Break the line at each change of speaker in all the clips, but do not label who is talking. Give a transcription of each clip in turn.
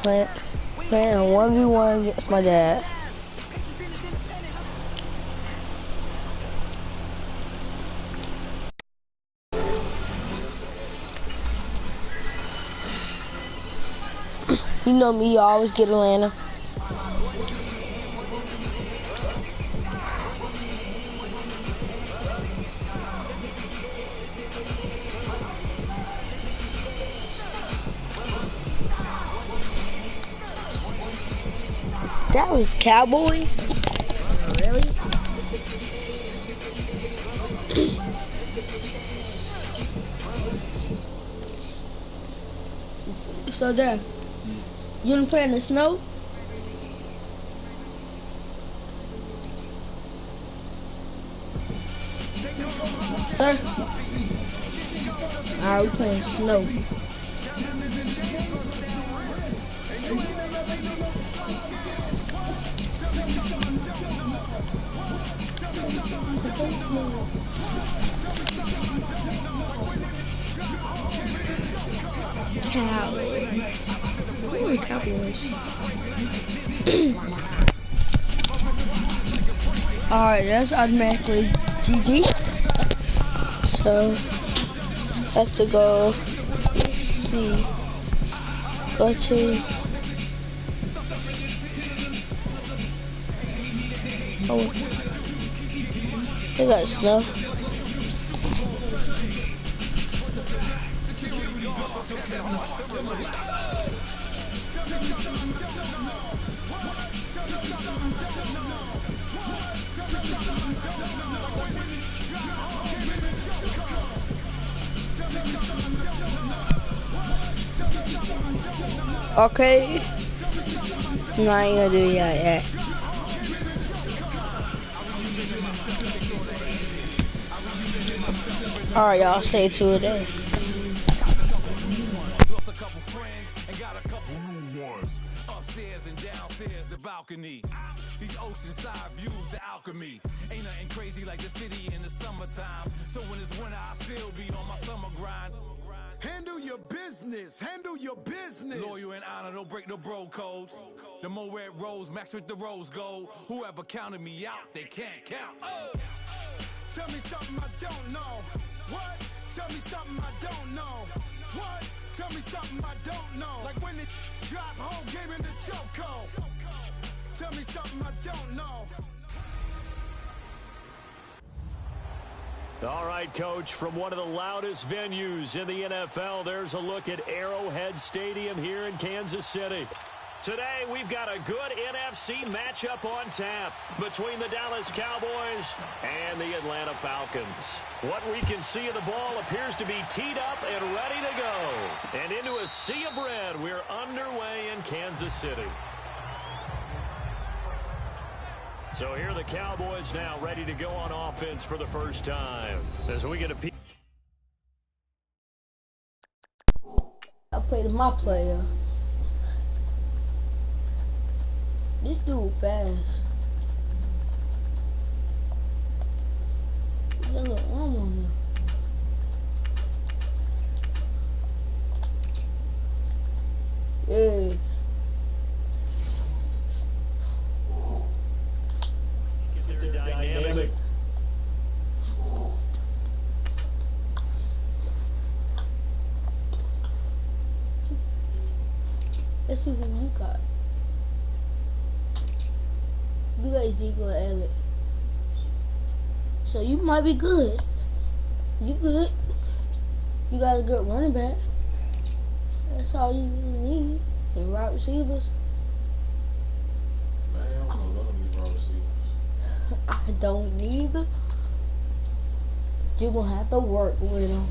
playing a 1v1 against my dad. You know me, I always get Atlanta. That was Cowboys? Really? So there. You wanna play in the snow? Sir? Alright, we playing snow. Cowboys. Alright, that's automatically GG. So, have to go, let's see, go to, oh, they got snow. Okay. No, I ain't gonna do it yet. Alright, y'all, stay tuned today.
Lost a couple friends and got a couple new ones. Upstairs and downstairs, the balcony. These oceanside views, the alchemy. Ain't nothing crazy like the city in the summertime. So when it's winter, I still be on my summer grind. Handle your business, handle your business. Loyal and honor, don't break the bro codes. The more red rose, max with the rose gold. Whoever counted me out, they can't count. Tell me something I don't know. What? Tell me something I don't know. What? Tell me something I don't know. Like when it drop home, game in the chokehold. Tell me something I don't know.
All right, Coach, from one of the loudest venues in the NFL, there's a look at Arrowhead Stadium here in Kansas City. Today, we've got a good NFC matchup on tap between the Dallas Cowboys and the Atlanta Falcons. What we can see of the ball appears to be teed up and ready to go. And into a sea of red, we're underway in Kansas City. So here are the Cowboys now ready to go on offense for the first time. As we get a peek.
I played my player. This dude fast. He got a little arm on him. Yeah.
Dynamic.
Let's see who you got. You got Ezekiel Elliott. So you might be good. You good. You got a good running back. That's all you need. And wide receivers.
Man, I don't love these wide receivers.
I don't need them. You're gonna have to work with them.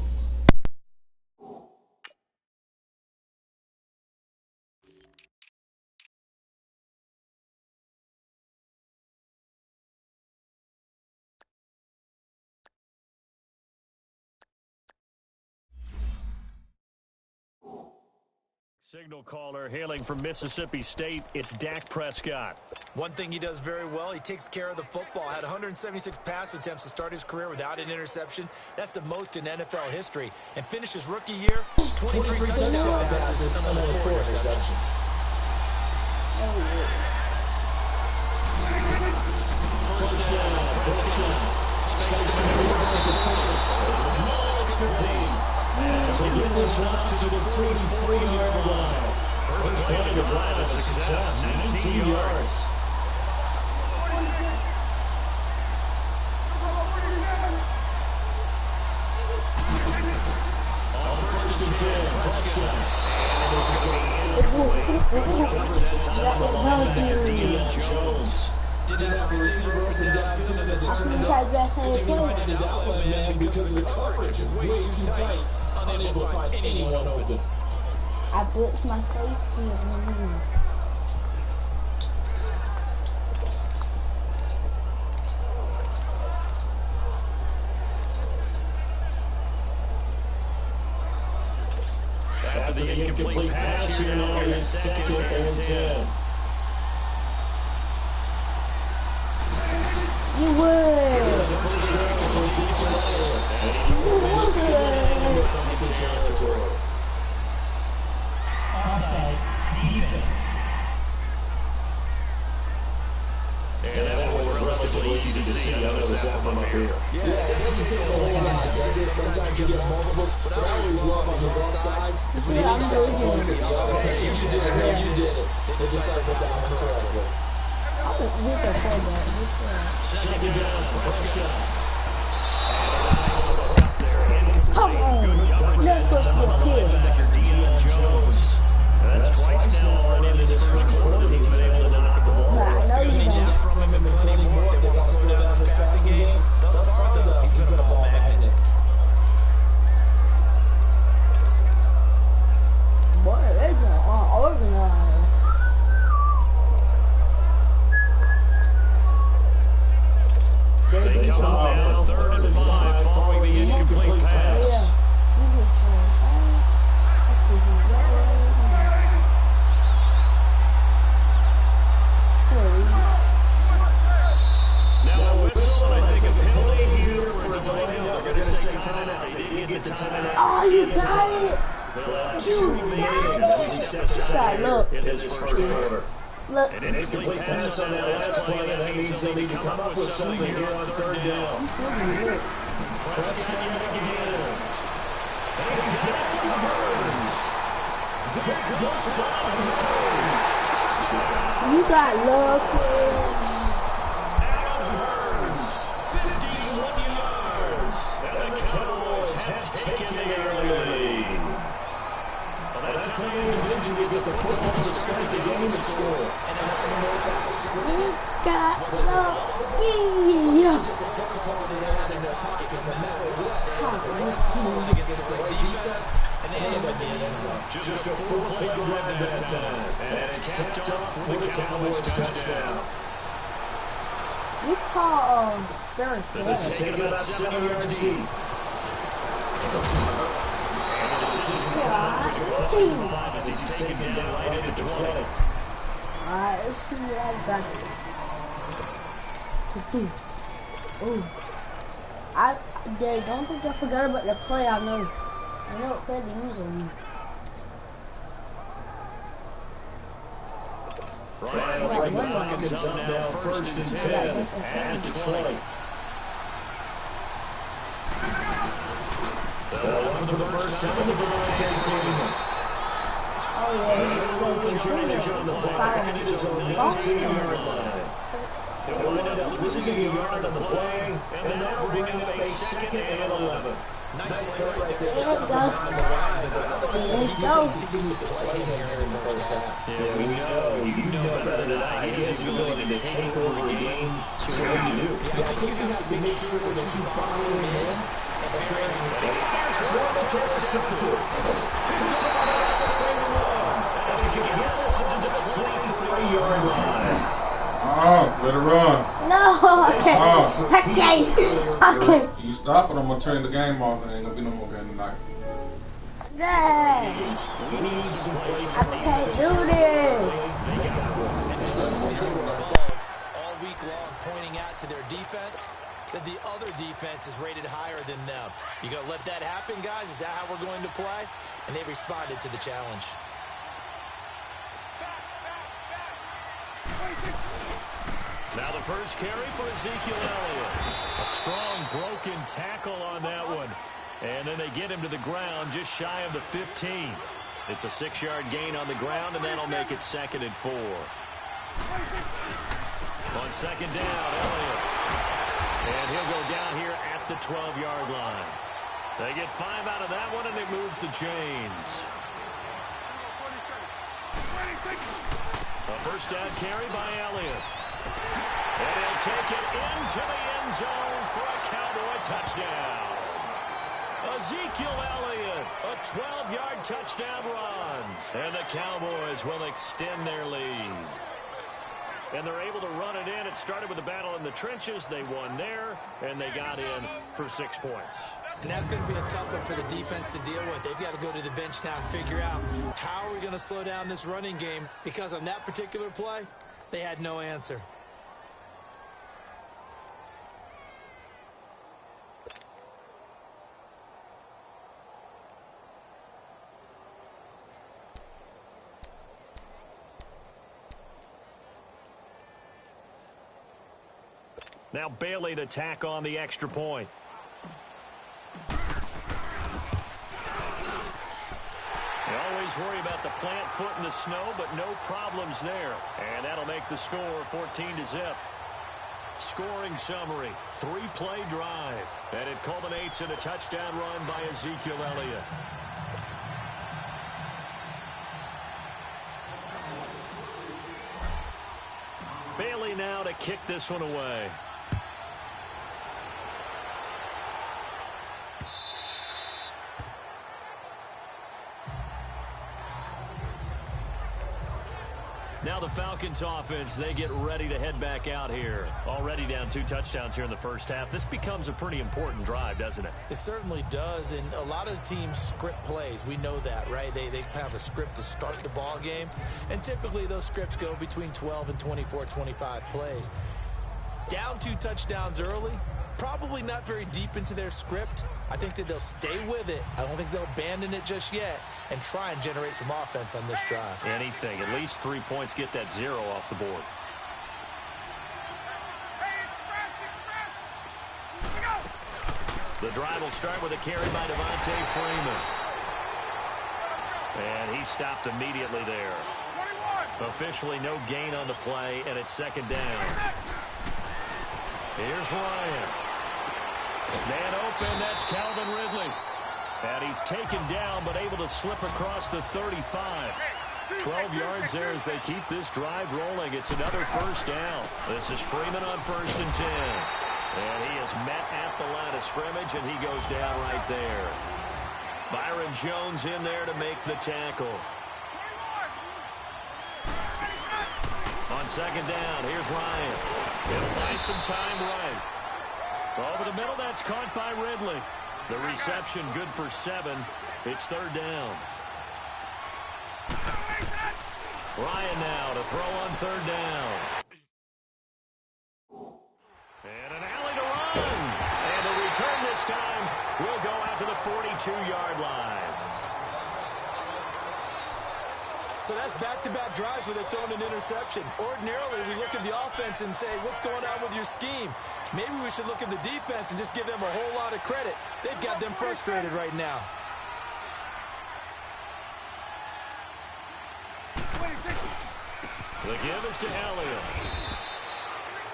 Signal caller hailing from Mississippi State, it's Dak Prescott.
One thing he does very well, he takes care of the football. Had 176 pass attempts to start his career without an interception. That's the most in NFL history. And finished his rookie year, 23 touchdown passes and only 4 interceptions.
completed the drive a success, 19 yards. On first and 10, touchdown. And this is going to be incomplete. Jones.
Did not have a receiver open downfield as it turned out. Couldn't even find his outlet man because of the coverage was way too tight. Unable to find anyone open.
I blitzed my face.
After the incomplete pass, here now is 2nd and 10.
You would.
Offside defense.
And that was relatively easy to see. I noticed that from up here.
Yeah, it doesn't take a whole lot, does it? Sometimes you get multiples, but I always love on those offsides. It's when you start going to the other. Hey, you did it, man, you did it. They decided to put that one correctly.
Second down, touchdown.
Come on. That's what you're
Jones. That's twice now already in this first quarter. He's been able to knock the ball.
I know you know.
From him and plenty more. If they want to slow down his passing game, thus far, though, he's been a ball magnet.
Boy, it's unorganized.
They come up now 3rd and 5 following the incomplete pass. Now a whistle, and I think a penalty here for the timeout. They're going to say timeout. They didn't get the timeout.
Oh, you got it.
They'll have
You
2 remaining
got
as we step aside
Look.
in this first quarter.
Look.
An incomplete pass on that last play, and that means they need to come up with something here on 3rd down. Prescott yet again. And he's got it to Burns. There goes John Burns.
You got love, kids.
Adam Burns, 51 yards. And the Cowboys have taken the early lead. Well, that's how you envision you get the football to start the game and score.
You got love, yeah.
Just a 4-play drive that time. And it's capped off with a Cowboys touchdown.
You call very
This is taken about 7 yards deep. And the decision to cross the 5 as he's taken down right at the 20.
Alright, let's see what I got to do. Ooh. Don't think I forgot about the play. I know what play to use on you.
Right, Falcons up now, 1st and 10 at the 20. They'll run for the first time with Devontae Freeman.
Oh yeah,
Change on the play, and it is a 19-yard line. They'll wind up losing a yard on the play, and then that'll bring up a 2nd and 11.
Nice play right there.
Let's go.
Continues to play here in the first half.
Yeah, we know. You know better than I. He has the ability to take over the game. So what do you do?
Yeah, I think you have to make sure that you follow him in.
Intercepted. As he gets to the 23-yard line.
Let it run.
No, okay. Okay.
You stop it, I'm going to turn the game off and ain't going to be no more game tonight.
Dang. I can't do this.
All week long pointing out to their defense that the other defense is rated higher than them. You going to let that happen, guys? Is that how we're going to play? And they responded to the challenge.
Now the first carry for Ezekiel Elliott. A strong broken tackle on that one. And then they get him to the ground just shy of the 15. It's a 6-yard gain on the ground, and that'll make it 2nd and 4. On 2nd down, Elliott. And he'll go down here at the 12-yard line. They get 5 out of that one, and it moves the chains. A first down carry by Elliott. And he'll take it into the end zone for a Cowboy touchdown. Ezekiel Elliott, a 12-yard touchdown run. And the Cowboys will extend their lead. And they're able to run it in. It started with a battle in the trenches. They won there, and they got in for 6 points.
And that's going to be a tough one for the defense to deal with. They've got to go to the bench now and figure out how are we going to slow down this running game, because on that particular play, they had no answer.
Now Bailey to tack on the extra point. You always worry about the plant foot in the snow, but no problems there. And that'll make the score 14-0. Scoring summary, 3-play drive. And it culminates in a touchdown run by Ezekiel Elliott. Bailey now to kick this one away. Now the Falcons offense, they get ready to head back out here. Already down 2 touchdowns here in the first half. This becomes a pretty important drive, doesn't it?
It certainly does, and a lot of teams script plays. We know that, right? They have a script to start the ball game, and typically those scripts go between 12 and 24, 25 plays. Down 2 touchdowns early, probably not very deep into their script. I think that they'll stay with it. I don't think they'll abandon it just yet and try and generate some offense on this drive.
Anything. At least 3 points, get that 0 off the board. The drive will start with a carry by Devontae Freeman. And he stopped immediately there. Officially no gain on the play, and it's 2nd down. Here's Ryan. Man open, that's Calvin Ridley. And he's taken down, but able to slip across the 35. 12 yards there as they keep this drive rolling. It's another first down. This is Freeman on 1st and 10. And he is met at the line of scrimmage, and he goes down right there. Byron Jones in there to make the tackle. On 2nd down, here's Ryan. He'll buy some time right. Over the middle, that's caught by Ridley. The reception good for 7. It's 3rd down. Ryan now to throw on 3rd down. And an alley to run. And the return this time will go out to the 42-yard line.
So that's back-to-back drives where they're throwing an interception. Ordinarily, we look at the offense and say, what's going on with your scheme? Maybe we should look at the defense and just give them a whole lot of credit. They've got them frustrated right now.
The give is to Elliott.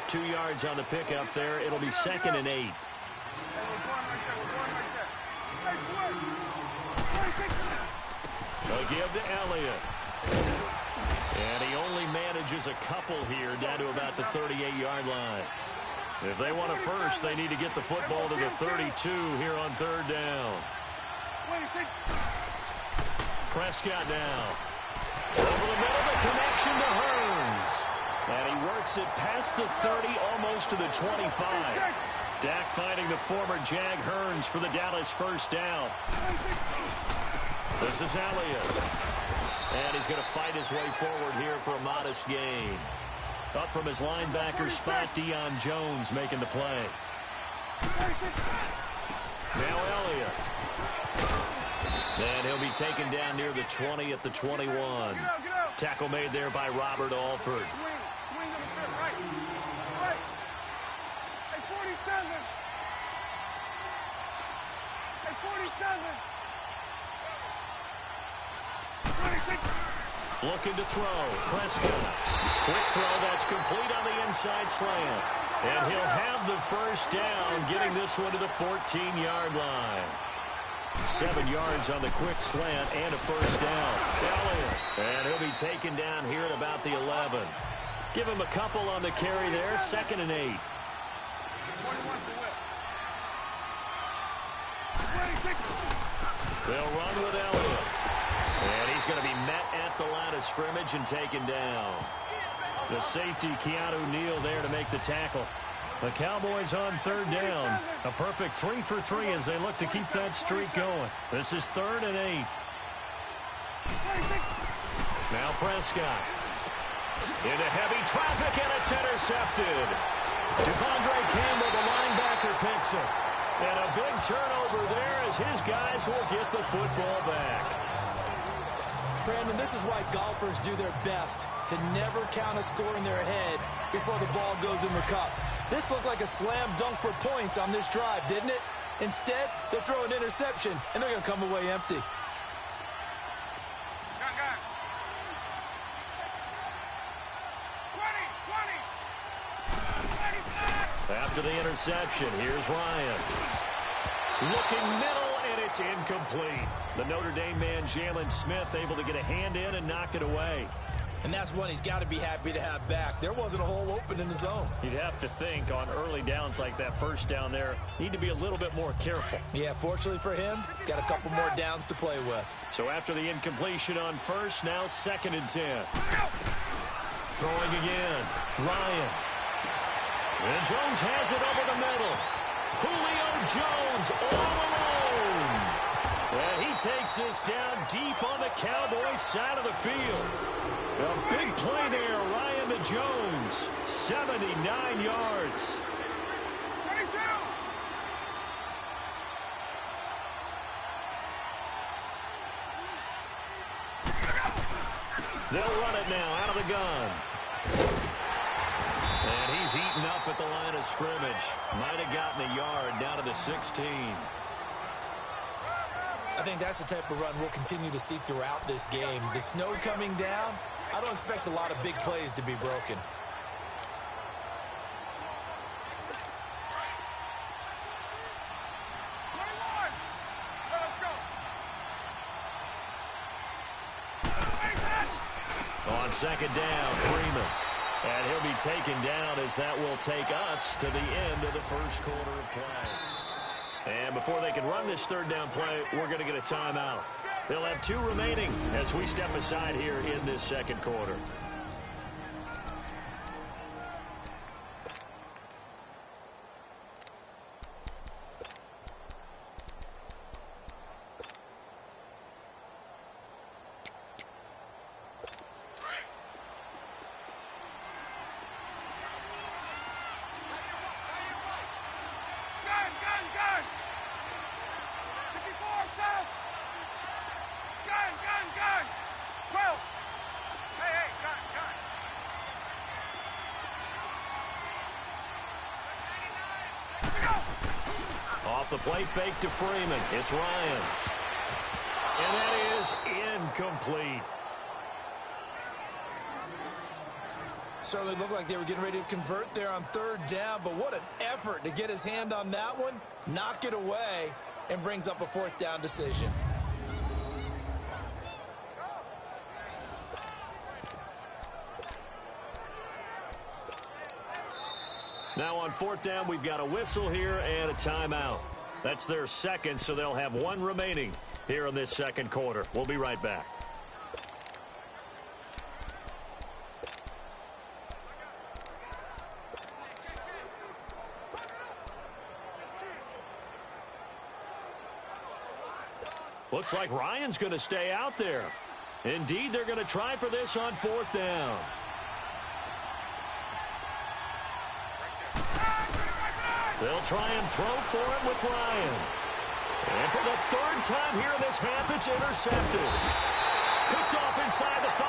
2 yards on the pickup there. It'll be 2nd and 8. The give to Elliott. And he only manages a couple here down to about the 38-yard line. If they want a first, they need to get the football to the 32 here on 3rd down. Prescott now. Over the middle, the connection to Hearns. And he works it past the 30, almost to the 25. Dak finding the former Jag Hearns for the Dallas first down. This is Elliott. And he's going to fight his way forward here for a modest gain. Up from his linebacker spot, Deion Jones making the play. Now Elliott. And he'll be taken down near the 20 at the 21. Tackle made there by Robert Alford. Looking to throw. Prescott. Quick throw that's complete on the inside slant. And he'll have the first down, getting this one to the 14-yard line. 7 yards on the quick slant and a first down. Elliott. And he'll be taken down here at about the 11. Give him a couple on the carry there. 2nd and 8. They'll run with Elliott. And he's going to be met at the line of scrimmage and taken down. The safety, Keanu Neal, there to make the tackle. The Cowboys on 3rd down. A perfect 3 for 3 as they look to keep that streak going. This is 3rd and 8. Now Prescott. Into heavy traffic, and it's intercepted. Devondre Campbell, the linebacker, picks it. And a big turnover there as his guys will get the football back.
Brandon, this is why golfers do their best to never count a score in their head before the ball goes in the cup. This looked like a slam dunk for points on this drive, didn't it? Instead, they throw an interception, and they're going to come away empty.
After the interception, here's Ryan. Looking middle, and it's incomplete. The Notre Dame man, Jalen Smith, able to get a hand in and knock it away.
And that's one he's got to be happy to have back. There wasn't a hole open in the zone.
You'd have to think on early downs like that first down there, need to be a little bit more careful.
Yeah, fortunately for him, got a couple more downs to play with.
So after the incompletion on first, now 2nd and 10. Throwing again. Ryan. And Jones has it over the middle. Julio Jones all alone. And he takes this down deep on the Cowboys side of the field. A big play there, Ryan to Jones. 79 yards.
22.
They'll run it now out of the gun. And he's eaten up at the line of scrimmage. Might have gotten a yard down to the 16.
I think that's the type of run we'll continue to see throughout this game. The snow coming down, I don't expect a lot of big plays to be broken.
On 2nd down, Freeman. And he'll be taken down as that will take us to the end of the first quarter of play. And before they can run this 3rd down play, we're going to get a timeout. They'll have 2 remaining as we step aside here in this 2nd quarter. Off the play fake to Freeman. It's Ryan. And that is incomplete.
Certainly looked like they were getting ready to convert there on 3rd down, but what an effort to get his hand on that one, knock it away, and brings up a 4th down decision.
Now on 4th down, we've got a whistle here and a timeout. That's their 2nd, so they'll have 1 remaining here in this 2nd quarter. We'll be right back. Looks like Ryan's going to stay out there. Indeed, they're going to try for this on 4th down. They'll try and throw for it with Ryan. And for the 3rd time here in this half, it's intercepted. Picked off inside the 5.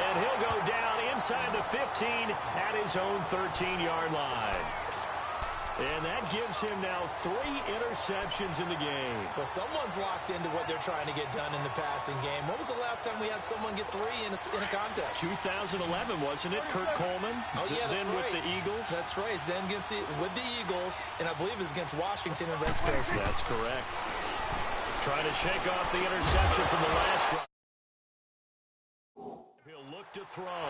And he'll go down inside the 15 at his own 13-yard line. And that gives him now 3 interceptions in the game.
Well, someone's locked into what they're trying to get done in the passing game. When was the last time we had someone get 3 in a contest?
2011, wasn't it? Kurt Coleman?
Oh, yeah, that's
then
right.
with the Eagles?
That's right. It's then with the Eagles, and I believe it's against Washington and Rex Grossman.
That's correct. Trying to shake off the interception from the last drive. He'll look to throw.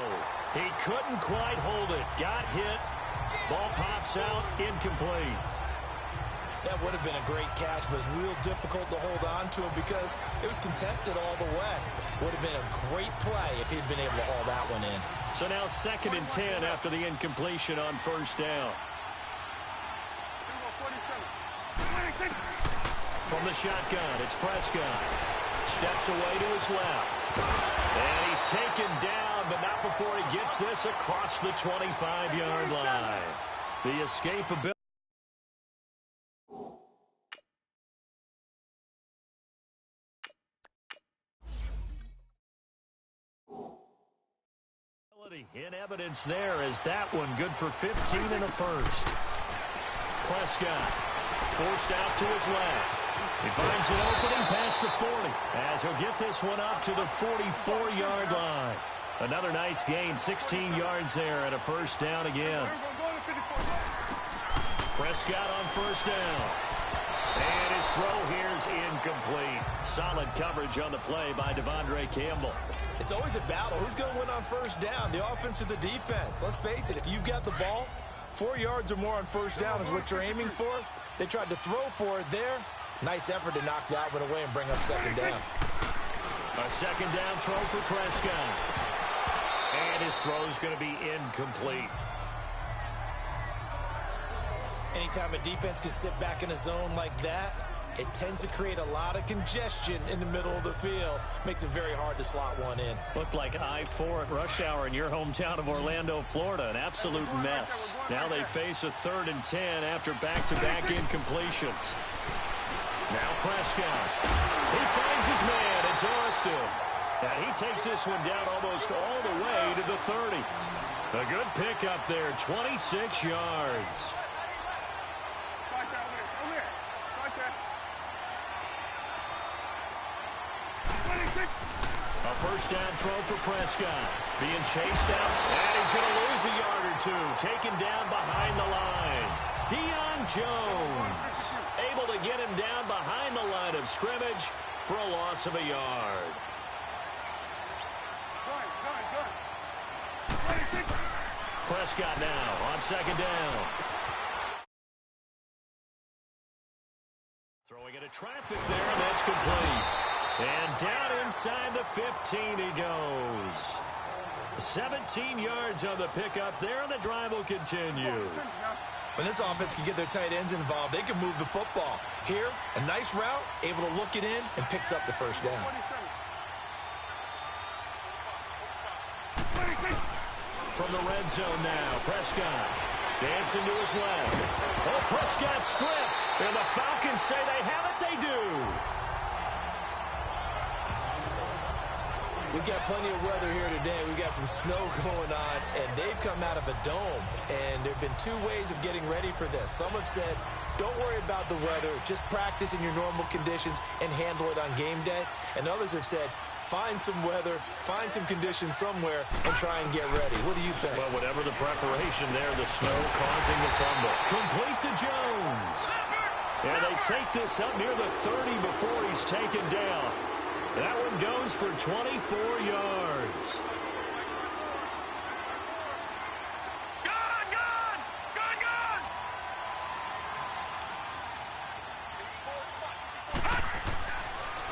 He couldn't quite hold it. Got hit. Ball pops out, incomplete.
That would have been a great catch, but it's real difficult to hold on to it because it was contested all the way. Would have been a great play if he'd been able to haul that one in.
So now 2nd and 10 after the incompletion on first down. From the shotgun, it's Prescott. Steps away to his left. And he's taken down, but not before he gets this across the 25-yard line. The escapability. In evidence there as that one good for 15 in the first. Prescott forced out to his left. He finds an opening past the 40 as he'll get this one up to the 44-yard line. Another nice gain, 16 yards there and a first down again. Prescott on first down. And his throw here's incomplete. Solid coverage on the play by Devondre Campbell.
It's always a battle. Who's going to win on first down, the offense or the defense? Let's face it, if you've got the ball, 4 yards or more on first down is what you're aiming for. They tried to throw for it there. Nice effort to knock that one away and bring up second down.
A second down throw for Prescott. And his throw's going to be incomplete.
Anytime a defense can sit back in a zone like that, it tends to create a lot of congestion in the middle of the field. Makes it very hard to slot one in.
Looked like I-4 at rush hour in your hometown of Orlando, Florida. An absolute mess. Now they face a 3rd and 10 after back-to-back incompletions. Now Prescott. He finds his man. It's Austin. And he takes this one down almost all the way to the 30. A good pickup there, 26 yards. A first down throw for Prescott. Being chased out, and he's going to lose a yard or two. Taken down behind the line. Deion Jones able to get him down behind the line of scrimmage for a loss of a yard. Prescott now on second down. Throwing into traffic there, and that's complete. And down inside the 15 he goes. 17 yards on the pickup there, and the drive will continue.
When this offense can get their tight ends involved, they can move the football. Here, a nice route, able to look it in, and picks up the first down.
From the red zone now, Prescott dancing to his left. Oh, Prescott stripped, and the Falcons say they have it, they do.
We've got plenty of weather here today. We've got some snow going on, and they've come out of a dome. And there have been 2 ways of getting ready for this. Some have said, don't worry about the weather. Just practice in your normal conditions and handle it on game day. And others have said, find some weather, find some conditions somewhere, and try and get ready. What do you think?
Well, whatever the preparation there, the snow causing the fumble. Complete to Jones. And they take this up near the 30 before he's taken down. That one goes for 24 yards.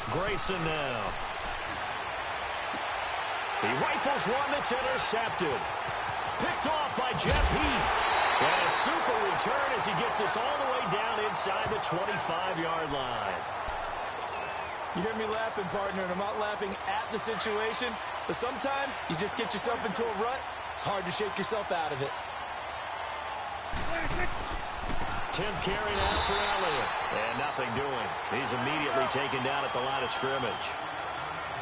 Grayson now. He rifles one that's intercepted. Picked off by Jeff Heath. And a super return as he gets us all the way down inside the 25-yard line.
You hear me laughing, partner, and I'm not laughing at the situation, but sometimes you just get yourself into a rut. It's hard to shake yourself out of it.
10th carry now for Elliott. And nothing doing. He's immediately taken down at the line of scrimmage.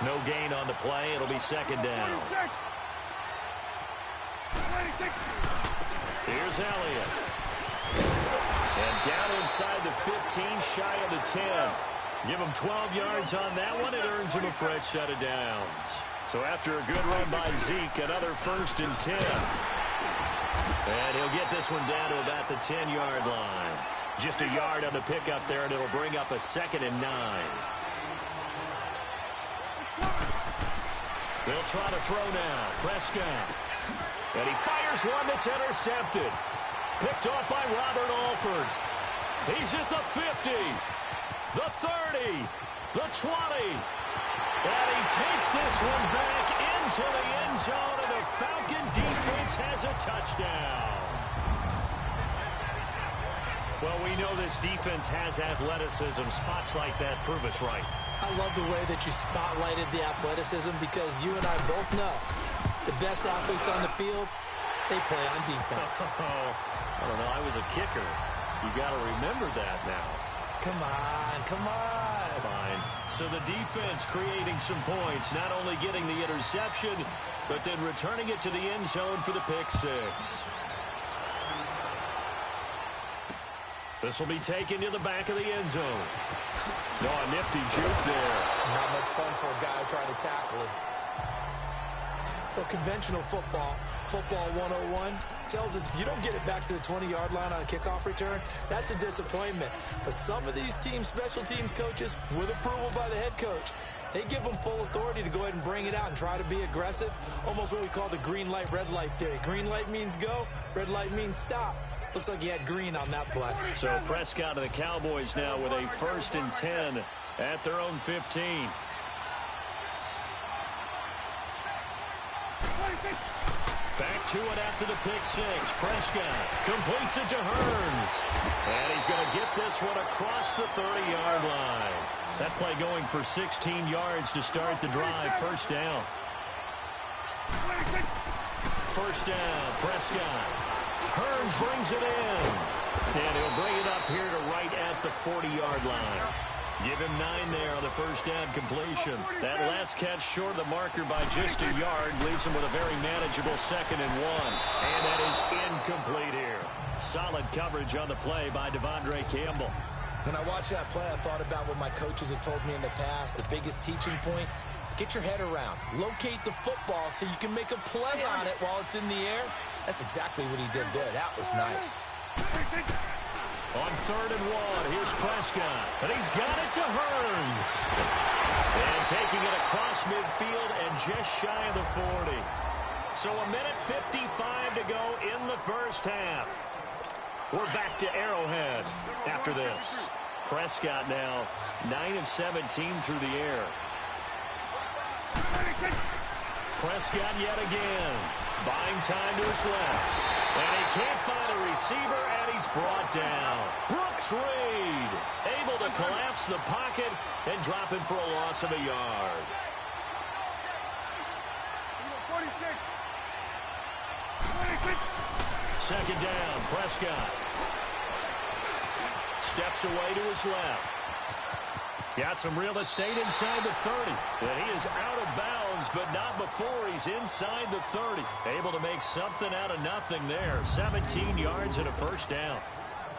No gain on the play. It'll be second down. Here's Elliott. And down inside the 15, shy of the 10. Give him 12 yards on that one. It earns him a fresh set of downs. So after a good run by Zeke, another 1st and 10. And he'll get this one down to about the 10-yard line. Just a yard on the pickup there, and it'll bring up a 2nd and 9. They'll try to throw now. Prescott. And he fires one that's intercepted. Picked off by Robert Alford. He's at the 50, the 30, the 20. And he takes this one back into the end zone, and the Falcon defense has a touchdown. Well, we know this defense has athleticism. Spots like that prove us right.
I love the way that you spotlighted the athleticism, because you and I both know the best athletes on the field, they play on defense.
I don't know. I was a kicker. You got to remember that now.
Come on, come on.
Fine. So the defense creating some points, not only getting the interception, but then returning it to the end zone for the pick 6. This will be taken to the back of the end zone. No, a nifty juke there.
Not much fun for a guy trying to tackle him. Well, conventional football 101, tells us if you don't get it back to the 20-yard line on a kickoff return, that's a disappointment. But some of these special teams coaches, with approval by the head coach, they give them full authority to go ahead and bring it out and try to be aggressive. Almost what we call the green light, red light theory. Green light means go, red light means stop. Looks like he had green on that play.
So Prescott and the Cowboys now with a 1st and 10 at their own 15. Back to it after the pick 6. Prescott completes it to Hearns. And he's going to get this one across the 30-yard line. That play going for 16 yards to start the drive. 1st down. 1st down, Prescott. Hearns brings it in. And he'll bring it up here to right at the 40-yard line. Give him 9 there on the 1st down completion. That last catch short of the marker by just a yard leaves him with a very manageable 2nd and 1. And that is incomplete here. Solid coverage on the play by Devondre Campbell.
When I watched that play, I thought about what my coaches had told me in the past. The biggest teaching point, get your head around. Locate the football so you can make a play on it while it's in the air. That's exactly what he did there. That was nice.
On 3rd and 1, here's Prescott. And he's got it to Hearns. And taking it across midfield and just shy of the 40. So a minute 55 to go in the 1st half. We're back to Arrowhead after this. Prescott now 9 of 17 through the air. Prescott yet again. Buying time to his left. And he can't find a receiver, and he's brought down. Brooks Reed able to collapse the pocket and drop him for a loss of a yard. 2nd down, Prescott. Steps away to his left. Got some real estate inside the 30. And he is out of bounds, but not before he's inside the 30. Able to make something out of nothing there. 17 yards and a 1st down.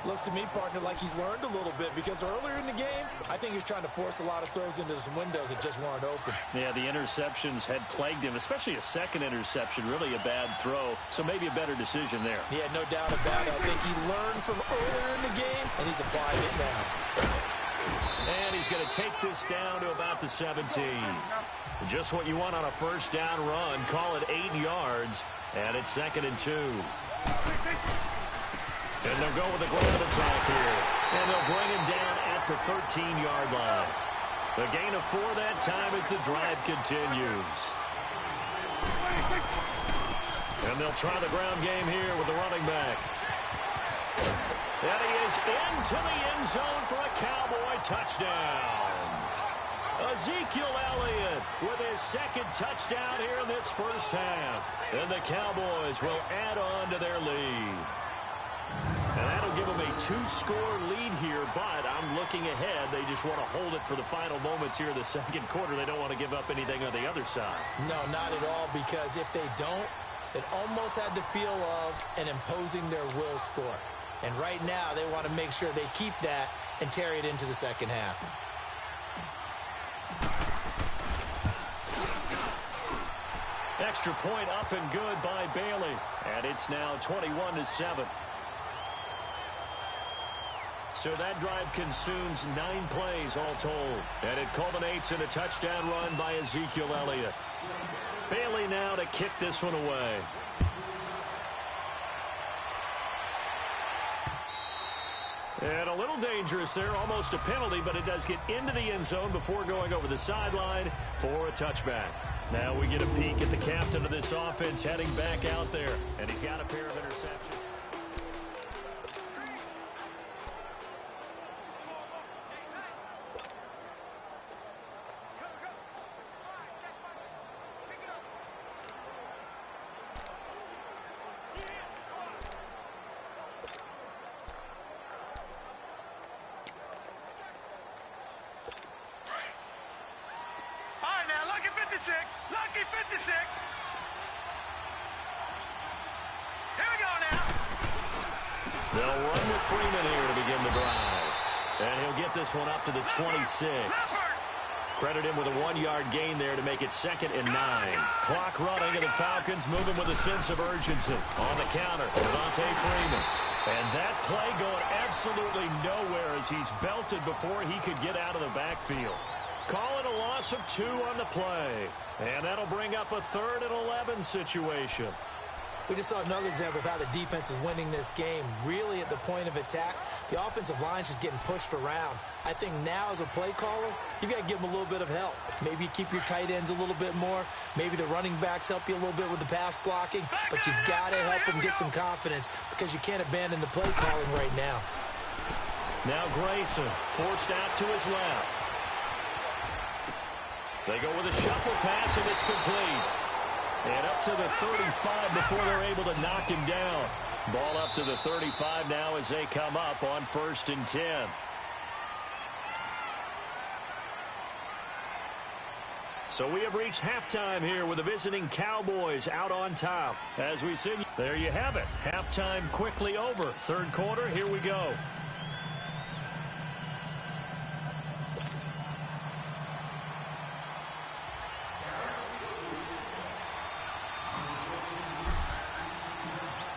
Looks to me, partner, like he's learned a little bit, because earlier in the game, I think he was trying to force a lot of throws into some windows that just weren't open.
Yeah, the interceptions had plagued him, especially a 2nd interception, really a bad throw. So maybe a better decision there.
Yeah, no doubt about it. I think he learned from earlier in the game, and he's applying it now.
And he's going to take this down to about the 17. Just what you want on a 1st down run. Call it 8 yards, and it's 2nd and 2. And they'll go with a ground attack here. And they'll bring him down at the 13-yard line. The gain of 4 that time as the drive continues. And they'll try the ground game here with the running back. And he is into the end zone for a Cowboy touchdown. Ezekiel Elliott with his 2nd touchdown here in this 1st half. And the Cowboys will add on to their lead. And that'll give them a 2-score lead here, but I'm looking ahead. They just want to hold it for the final moments here in the 2nd quarter. They don't want to give up anything on the other side.
No, not at all, because if they don't, it almost had the feel of an imposing their will score. And right now, they want to make sure they keep that and carry it into the second half.
Extra point up and good by Bailey. And it's now 21-7. So that drive consumes 9 plays all told. And it culminates in a touchdown run by Ezekiel Elliott. Bailey now to kick this one away. And a little dangerous there, almost a penalty, but it does get into the end zone before going over the sideline for a touchback. Now we get a peek at the captain of this offense heading back out there, and he's got a pair of interceptions.
Lucky 56. Here we go now.
They'll run with Freeman here to begin the drive. And he'll get this one up to the 26. Credit him with a 1-yard gain there to make it 2nd and 9. Clock running, and the Falcons moving with a sense of urgency. On the counter, Devontae Freeman. And that play going absolutely nowhere as he's belted before he could get out of the backfield. Call it a loss of 2 on the play. And that'll bring up a 3rd and 11 situation.
We just saw another example of how the defense is winning this game. Really at the point of attack, the offensive line is just getting pushed around. I think now as a play caller, you've got to give them a little bit of help. Maybe you keep your tight ends a little bit more. Maybe the running backs help you a little bit with the pass blocking. But you've got to help them get some confidence because you can't abandon the play calling right now.
Now Grayson forced out to his left. They go with a shuffle pass, and it's complete. And up to the 35 before they're able to knock him down. Ball up to the 35 now as they come up on 1st and 10. So we have reached halftime here with the visiting Cowboys out on top. As we see, there you have it. Halftime quickly over. 3rd quarter, here we go.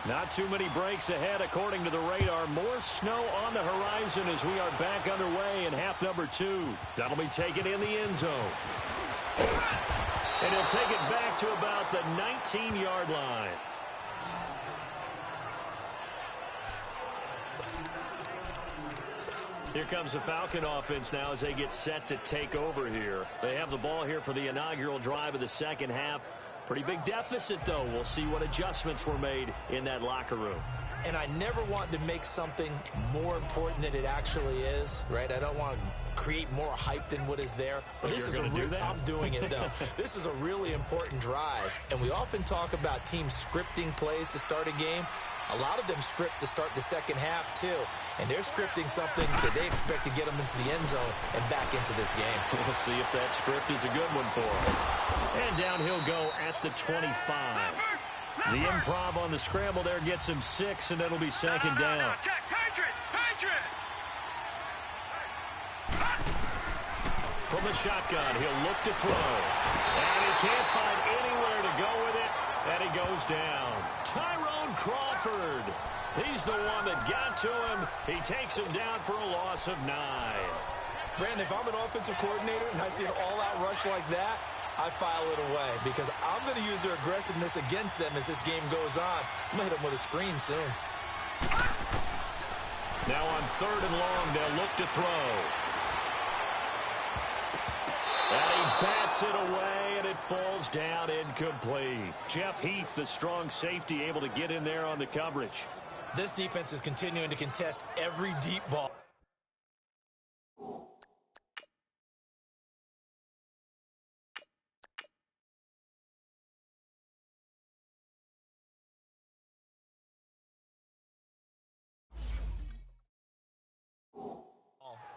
Not too many breaks ahead according to the radar. More snow on the horizon as we are back underway in half number 2. That'll be taken in the end zone. And he'll take it back to about the 19-yard line. Here comes the Falcon offense now as they get set to take over here. They have the ball here for the inaugural drive of the second half. Pretty big deficit, though. We'll see what adjustments were made in that locker room.
And I never want to make something more important than it actually is, right? I don't want to create more hype than what is there. But this is I'm doing it, though. This is a really important drive. And we often talk about teams scripting plays to start a game. A lot of them script to start the second half, too. And they're scripting something that they expect to get them into the end zone and back into this game.
We'll see if that script is a good one for them. And down he'll go at the 25. The improv on the scramble there gets him 6, and it'll be 2nd down. From the shotgun, he'll look to throw. And he can't find anywhere to go with it, and he goes down. Tyrone Crawford. He's the one that got to him. He takes him down for a loss of 9.
Brandon, if I'm an offensive coordinator and I see an all-out rush like that, I file it away because I'm going to use their aggressiveness against them as this game goes on. I'm going to hit them with a screen soon.
Now on 3rd and long, they'll look to throw. And he bats it away, and it falls down incomplete. Jeff Heath, the strong safety, able to get in there on the coverage.
This defense is continuing to contest every deep ball.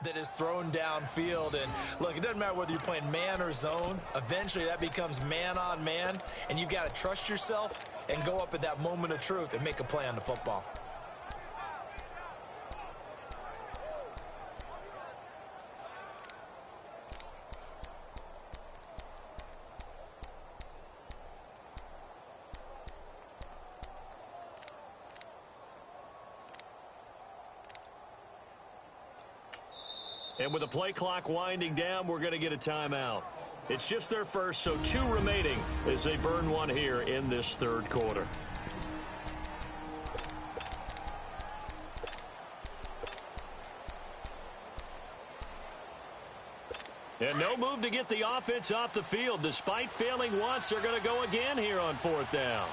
That is thrown downfield. And look, it doesn't matter whether you're playing man or zone. Eventually that becomes man on man, and you've got to trust yourself and go up at that moment of truth and make a play on the football.
And with the play clock winding down, we're going to get a timeout. It's just their first, so 2 remaining as they burn one here in this third quarter. And no move to get the offense off the field. Despite failing once, they're going to go again here on 4th down.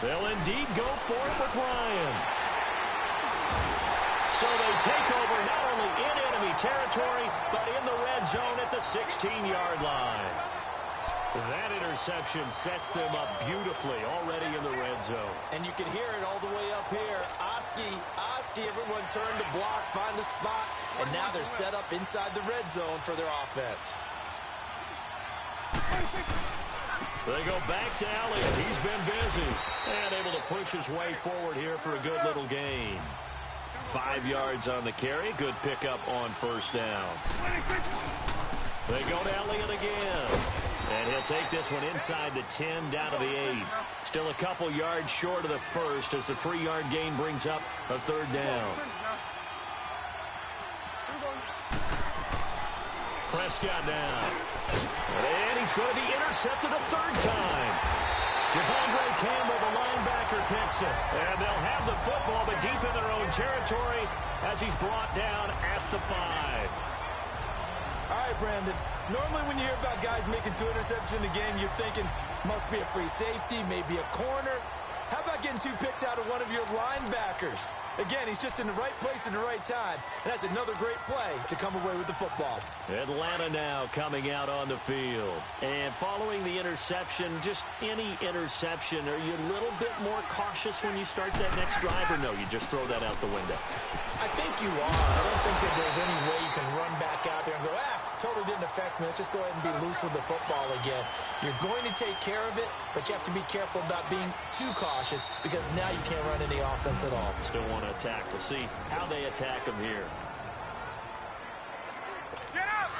They'll indeed go for it with Ryan. So they take over not only in enemy territory, but in the red zone at the 16-yard line. That interception sets them up beautifully already in the red zone.
And you can hear it all the way up here. Oski, everyone turned to block, find a spot, and now they're set up inside the red zone for their offense.
They go back to Elliott. He's been busy and able to push his way forward here for a good little gain. 5 yards on the carry. Good pickup on 1st down. They go to Elliott again. And he'll take this one inside the 10 down to the 8. Still a couple yards short of the first as the 3-yard gain brings up a 3rd down. Prescott down. And he's going to be intercepted a 3rd time. Devondre Campbell, the linebacker, picks it. And they'll have the football, but deep in their own territory as he's brought down at the 5.
All right, Brandon. Normally when you hear about guys making 2 interceptions in the game, you're thinking must be a free safety, maybe a corner. How about getting 2 picks out of one of your linebackers? Again, he's just in the right place at the right time. And that's another great play to come away with the football.
Atlanta now coming out on the field. And following the interception, just any interception, are you a little bit more cautious when you start that next drive, or no, you just throw that out the window?
I think you are. I don't think that there's any way you can run back out there and go, totally didn't affect me. Let's just go ahead and be loose with the football again. You're going to take care of it, but you have to be careful about being too cautious because now you can't run any offense at all.
Still want to attack. We'll see how they attack him here.
Get up!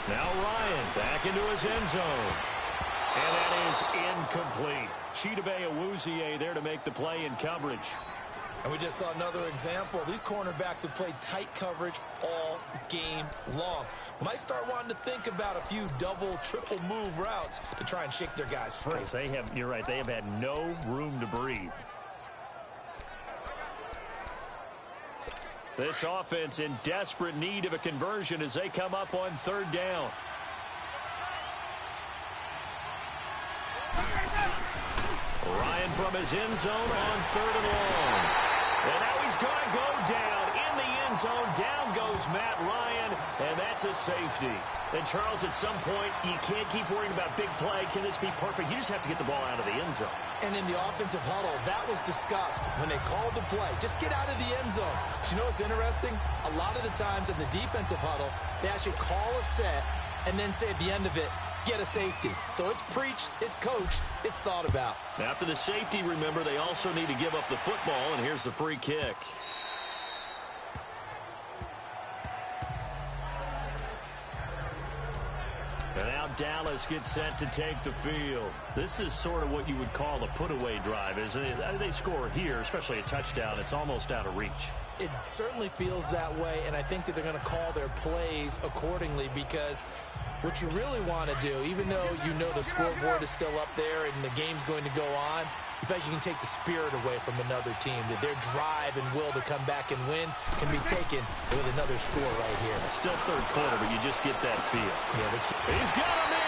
Now Ryan back into his end zone. And that is incomplete. Chidobe Awuzie there to make the play in coverage.
And we just saw another example. These cornerbacks have played tight coverage all game long. Might start wanting to think about a few double, triple move routes to try and shake their guys free.
You're right, they have had no room to breathe. This offense in desperate need of a conversion as they come up on 3rd down. Ryan from his end zone on 3rd and long. And now he's going to go down in the end zone. Down goes Matt Ryan, and that's a safety. And, Charles, at some point, you can't keep worrying about big play. Can this be perfect? You just have to get the ball out of the end zone.
And in the offensive huddle, that was discussed when they called the play. Just get out of the end zone. But you know what's interesting? A lot of the times in the defensive huddle, they actually call a set and then say at the end of it, get a safety. So it's preached, it's coached, it's thought about.
After the safety, remember, they also need to give up the football, and here's the free kick. And now Dallas gets set to take the field. This is sort of what you would call a put-away drive, isn't it? They score here, especially a touchdown. It's almost out of reach.
It certainly feels that way, and I think that they're going to call their plays accordingly because what you really want to do, even though you know the scoreboard is still up there and the game's going to go on, you feel like you can take the spirit away from another team, that their drive and will to come back and win can be taken with another score right here.
Still 3rd quarter, but you just get that feel.
Yeah, but
he's got a man.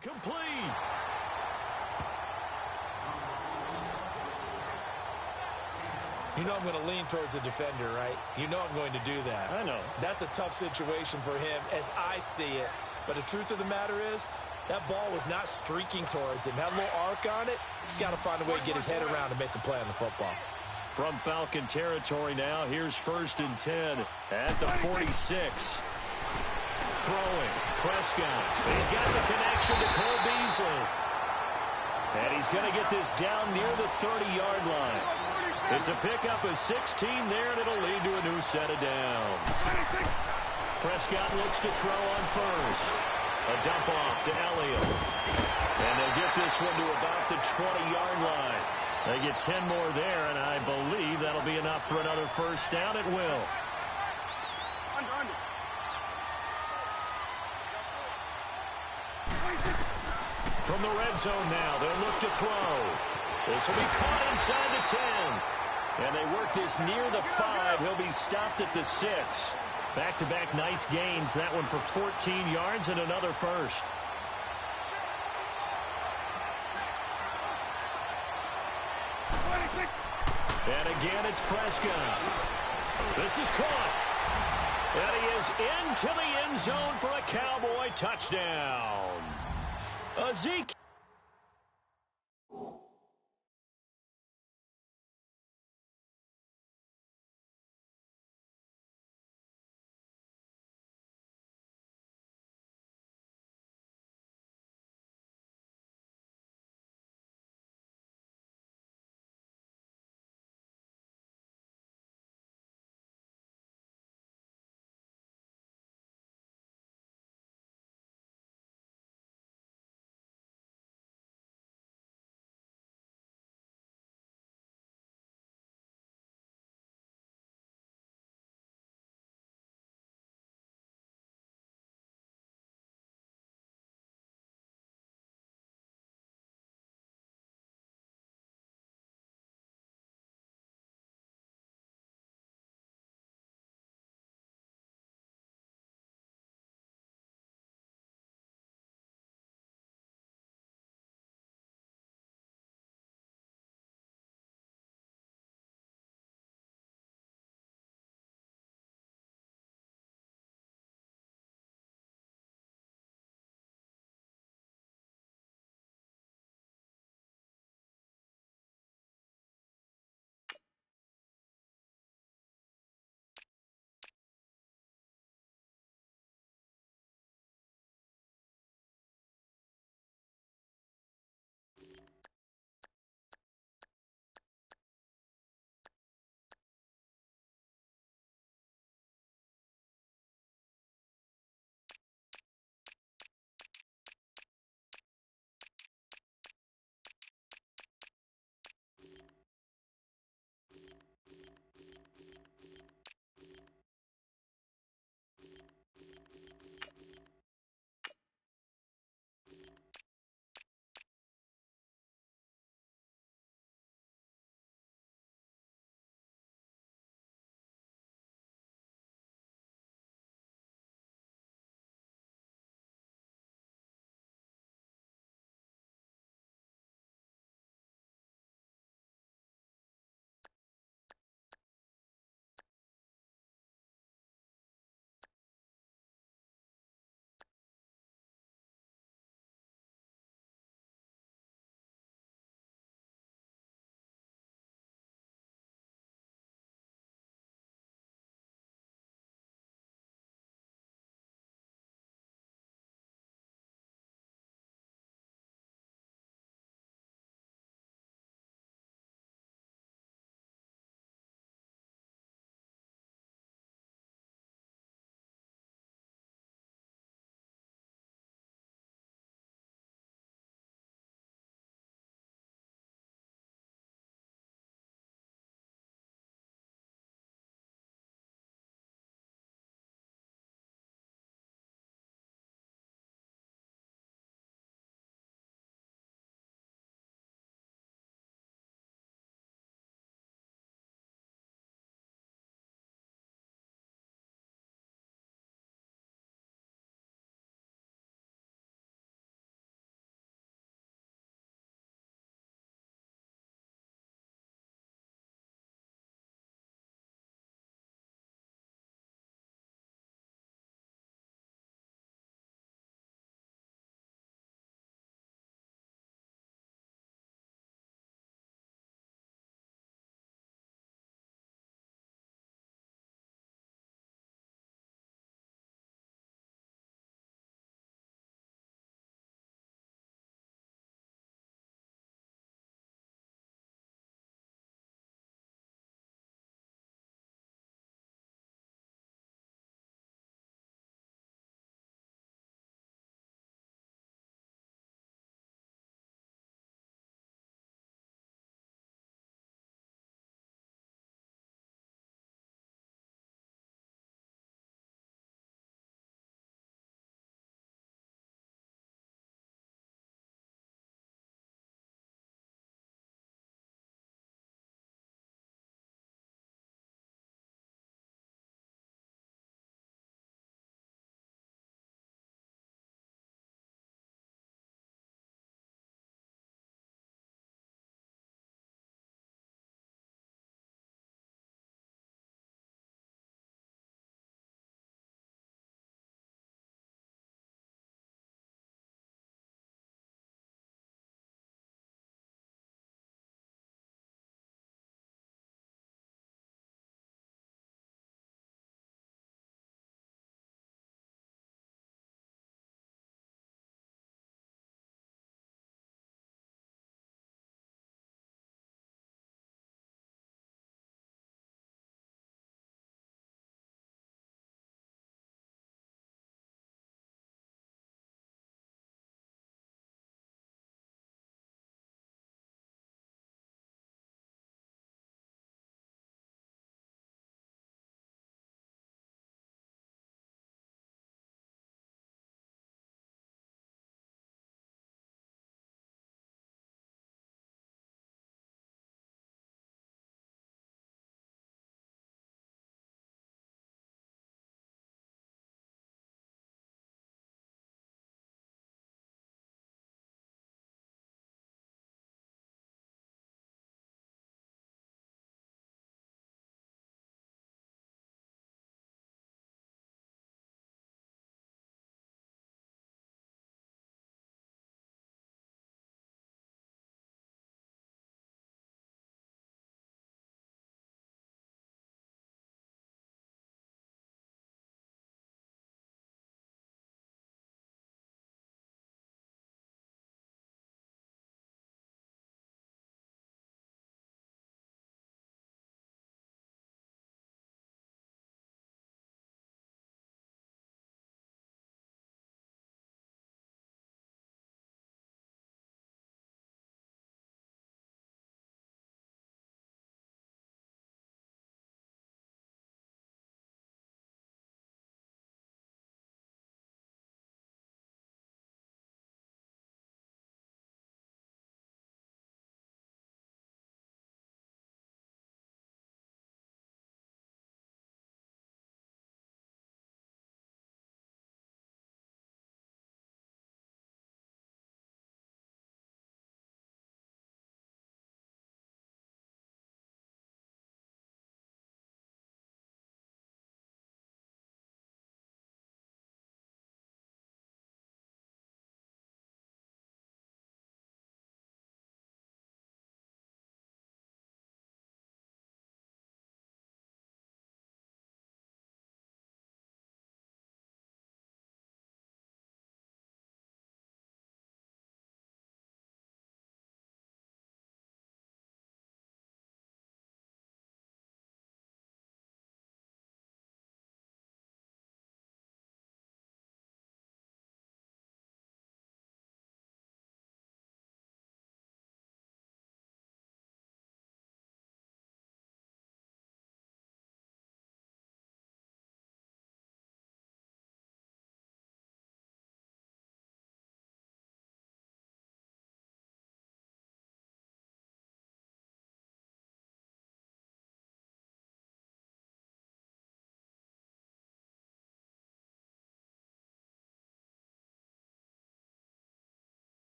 Complete.
You know I'm going to lean towards the defender, right? You know I'm going to do that.
I know.
That's a tough situation for him as I see it. But the truth of the matter is, that ball was not streaking towards him. That little arc on it, he's got to find a way to get his head around and make a play on the football.
From Falcon territory now, here's 1st and 10 at the 46. Throwing, Prescott. He's got the connection to Cole Beasley. And he's going to get this down near the 30-yard line. It's a pickup of 16 there, and it'll lead to a new set of downs. Prescott looks to throw on first. A dump off to Elliott. And they'll get this one to about the 20-yard line. They get 10 more there, and I believe that'll be enough for another first down. It will. From the red zone now, they'll look to throw. This will be caught inside the 10. And they work this near the 5. He'll be stopped at the 6. Back-to-back nice gains. That one for 14 yards and another first. And again, it's Prescott. This is caught. And he is into the end zone for a Cowboy touchdown. Zeke.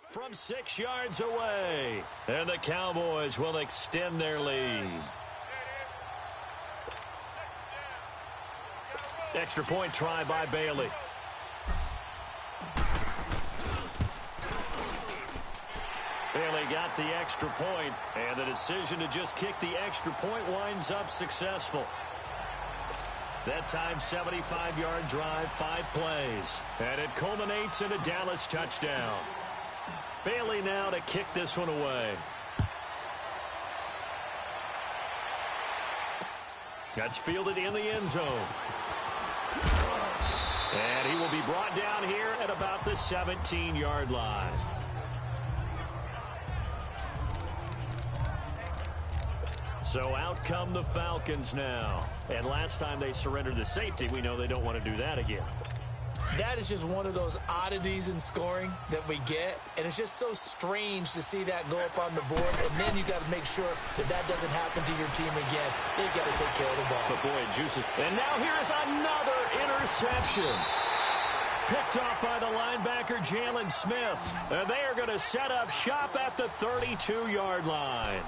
from 6 yards away. And the Cowboys will extend their lead. Extra point try by Bailey. Bailey got the extra point, and the decision to just kick the extra point winds up successful. That time, 75-yard drive, 5 plays. And it culminates in a Dallas touchdown. Bailey now to kick this one away. That's fielded in the end zone. And he will be brought down here at about the 17-yard line. So out come the Falcons now. And last time they surrendered the safety, we know they don't want to do that again.
That is just one of those oddities in scoring that we get. And it's just so strange to see that go up on the board. And then you got to make sure that that doesn't happen to your team again. They've got to take care of the ball.
But boy, it juices. And now here's another interception. Picked off by the linebacker, Jalen Smith. And they are going to set up shop at the 32-yard line.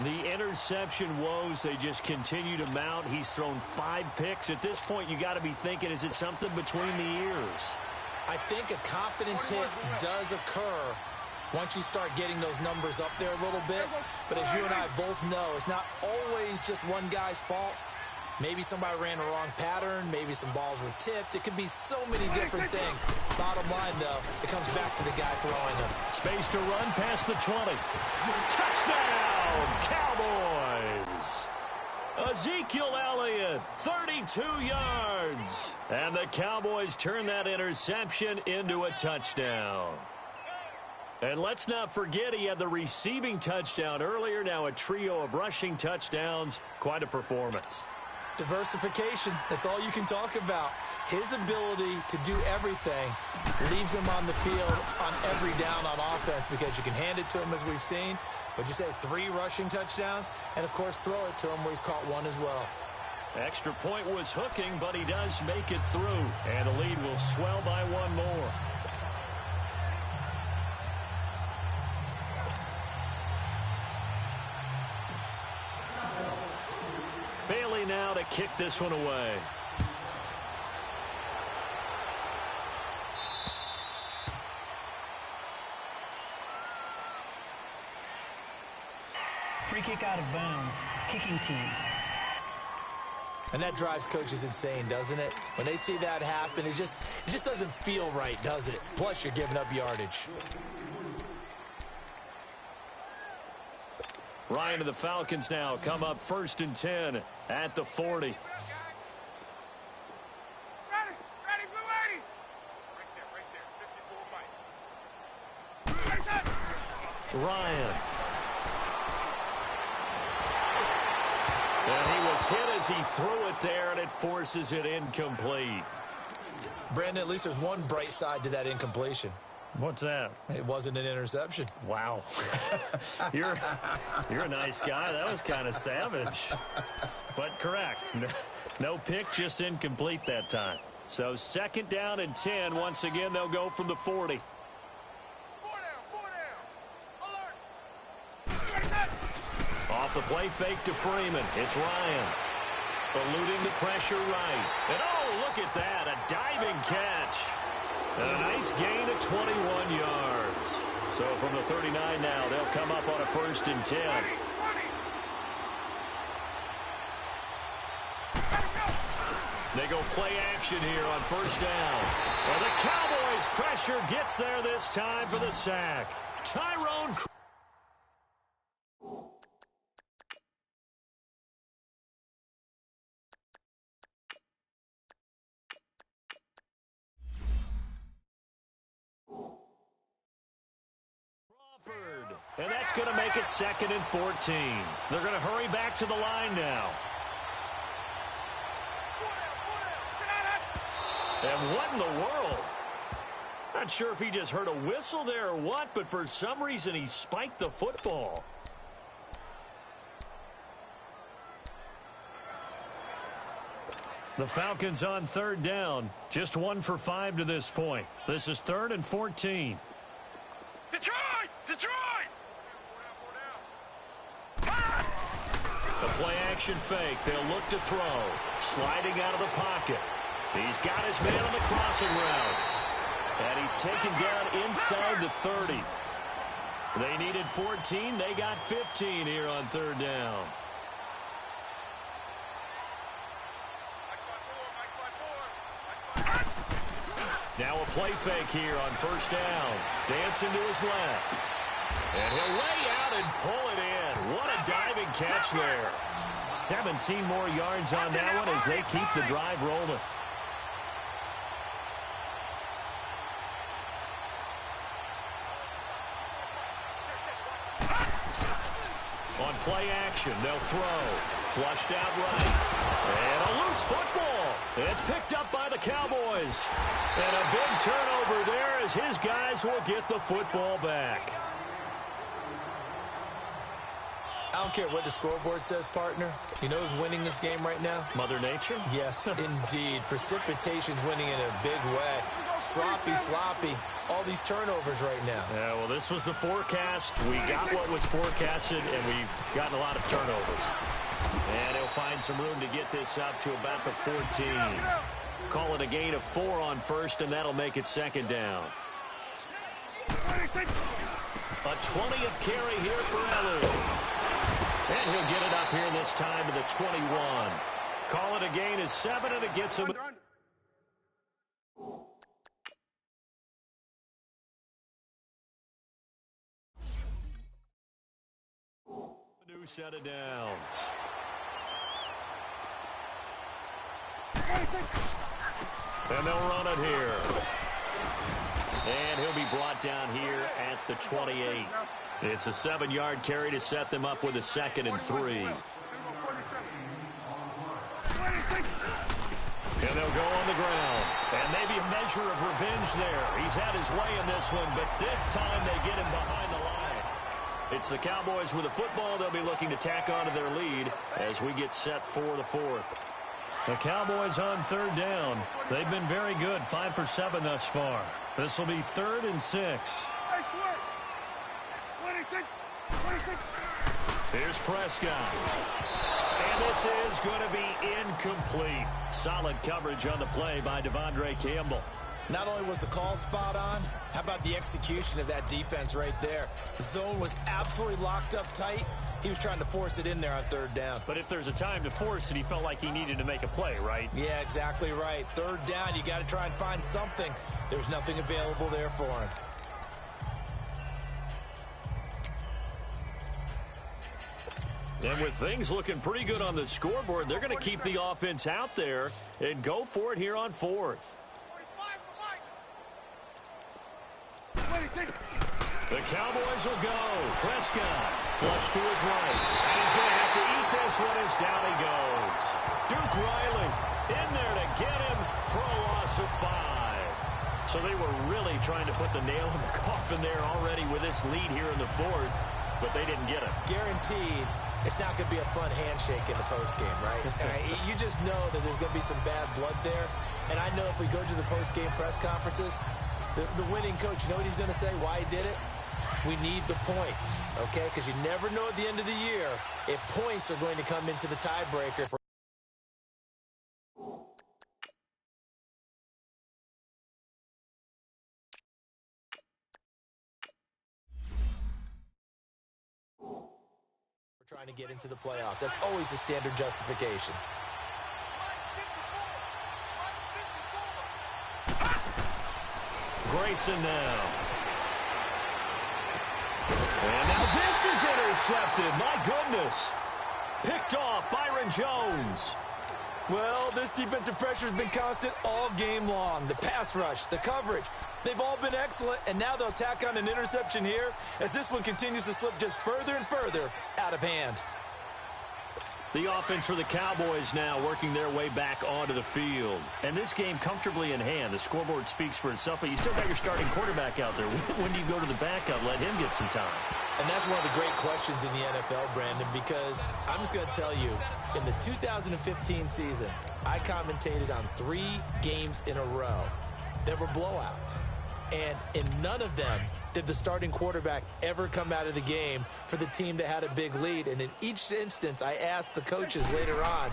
The interception woes, they just continue to mount. He's thrown 5 picks. At this point, you got to be thinking, is it something between the ears?
I think a confidence hit does occur once you start getting those numbers up there a little bit. But as you and I both know, it's not always just one guy's fault. Maybe somebody ran the wrong pattern. Maybe some balls were tipped. It could be so many different things. Bottom line, though, it comes back to the guy throwing them.
Space to run past the 20. Touchdown, Cowboys! Ezekiel Elliott, 32 yards. And the Cowboys turn that interception into a touchdown. And let's not forget he had the receiving touchdown earlier. Now a trio of rushing touchdowns. Quite a performance.
Diversification, that's all you can talk about. His ability to do everything leaves him on the field on every down on offense because you can hand it to him as we've seen. What'd you say, 3 rushing touchdowns? And, of course, throw it to him where he's caught 1 as well.
Extra point was hooking, but he does make it through. And the lead will swell by 1 more. Bailey now to kick this one away.
Free kick out of bounds. Kicking team.
And that drives coaches insane, doesn't it? When they see that happen, it just doesn't feel right, does it? Plus, you're giving up yardage.
Ryan to the Falcons now come up 1st and 10 at the 40.
Ready, blue 80. Right there, 54 Mike.
Ryan. And he was hit as he threw it there, and it forces it incomplete.
Brandon, at least there's one bright side to that incompletion.
What's that?
It wasn't an interception.
Wow. You're a nice guy. That was kind of savage. But correct. No pick, just incomplete that time. So 2nd down and 10. Once again, they'll go from the 40.
4 down. Alert.
Off the play fake to Freeman. It's Ryan. Eluding the pressure right. And oh, look at that. A diving catch. And a nice gain of 21 yards. So from the 39 now, they'll come up on a 1st and 10. They go play action here on 1st down. And the Cowboys pressure gets there this time for the sack. Tyrone. And that's going to make it 2nd and 14. They're going to hurry back to the line now. And what in the world? Not sure if he just heard a whistle there or what, but for some reason he spiked the football. The Falcons on 3rd down. Just 1 for 5 to this point. This is 3rd and 14. The play-action fake. They'll look to throw. Sliding out of the pocket. He's got his man on the crossing route. And he's taken down inside the 30. They needed 14. They got 15 here on third down. Now a play fake here on first down. Dancing to his left. And he'll lay out and pull it in. What a diving catch there. 17 more yards on that one as they keep the drive rolling. On play action, they'll throw. Flushed out right. And a loose football. It's picked up by the Cowboys. And a big turnover there as his guys will get the football back.
I don't care what the scoreboard says, partner. You know who's winning this game right now?
Mother Nature?
Yes, indeed. Precipitation's winning in a big way. Sloppy. All these turnovers right now.
Yeah, well, this was the forecast. We got what was forecasted, and we've gotten a lot of turnovers. And he'll find some room to get this up to about the 14. Call it a gain of 4 on first, and that'll make it second down. A 20th carry here for Elu. And he'll get it up here this time to the 21. Call it a gain of 7, and it gets him. New set of downs. And they'll run it here. And he'll be brought down here at the 28. It's a 7-yard carry to set them up with a 2nd and 3. And they'll go on the ground. And maybe a measure of revenge there. He's had his way in this one, but this time they get him behind the line. It's the Cowboys with the football. They'll be looking to tack onto their lead as we get set for the 4th. The Cowboys on third down. They've been very good, 5 for 7 thus far. This will be 3rd and 6. Here's Prescott. And this is going to be incomplete. Solid coverage on the play by Devondre Campbell.
Not only was the call spot on, how about the execution of that defense right there? The zone was absolutely locked up tight. He was trying to force it in there on third down.
But if there's a time to force it, he felt like he needed to make a play, right?
Yeah, exactly right. Third down, you got to try and find something. There's nothing available there for him.
And with things looking pretty good on the scoreboard, they're going to keep the offense out there and go for it here on 4th. The Cowboys will go. Prescott flush to his right. And he's going to have to eat this one as down he goes. Duke Riley in there to get him for a loss of 5. So they were really trying to put the nail in the coffin there already with this lead here in the 4th, but they didn't get it.
Guaranteed it's not going to be a fun handshake in the postgame, right? You just know that there's going to be some bad blood there. And I know if we go to the postgame press conferences, the winning coach, you know what he's going to say, why he did it? We need the points, okay? Because you never know at the end of the year if points are going to come into the tiebreaker. We're trying to get into the playoffs. That's always the standard justification.
Grayson now. And now this is intercepted. My goodness. Picked off Byron Jones.
Well, this defensive pressure has been constant all game long. The pass rush, the coverage, they've all been excellent, and now they'll tack on an interception here as this one continues to slip just further and further out of hand.
The offense for the Cowboys now working their way back onto the field. And this game comfortably in hand. The scoreboard speaks for itself, but you still got your starting quarterback out there. When do you go to the backup? Let him get some time.
And that's one of the great questions in the NFL, Brandon, because I'm just going to tell you, in the 2015 season, I commentated on 3 games in a row. There were blowouts. And in none of them did the starting quarterback ever come out of the game for the team that had a big lead? And in each instance, I asked the coaches later on,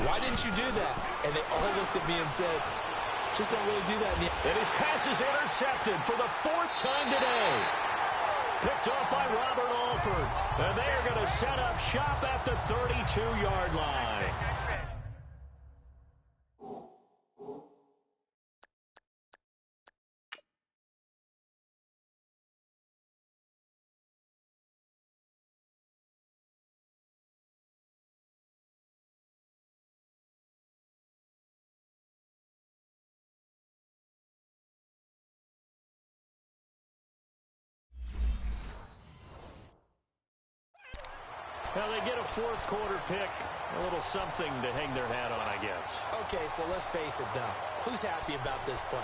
why didn't you do that? And they all looked at me and said, just don't really do that.
And his pass is intercepted for the 4th time today. Picked off by Robert Alford. And they are going to set up shop at the 32-yard line. Well, they get a 4th quarter pick, a little something to hang their hat on, I guess.
Okay, so let's face it, though. Who's happy about this play?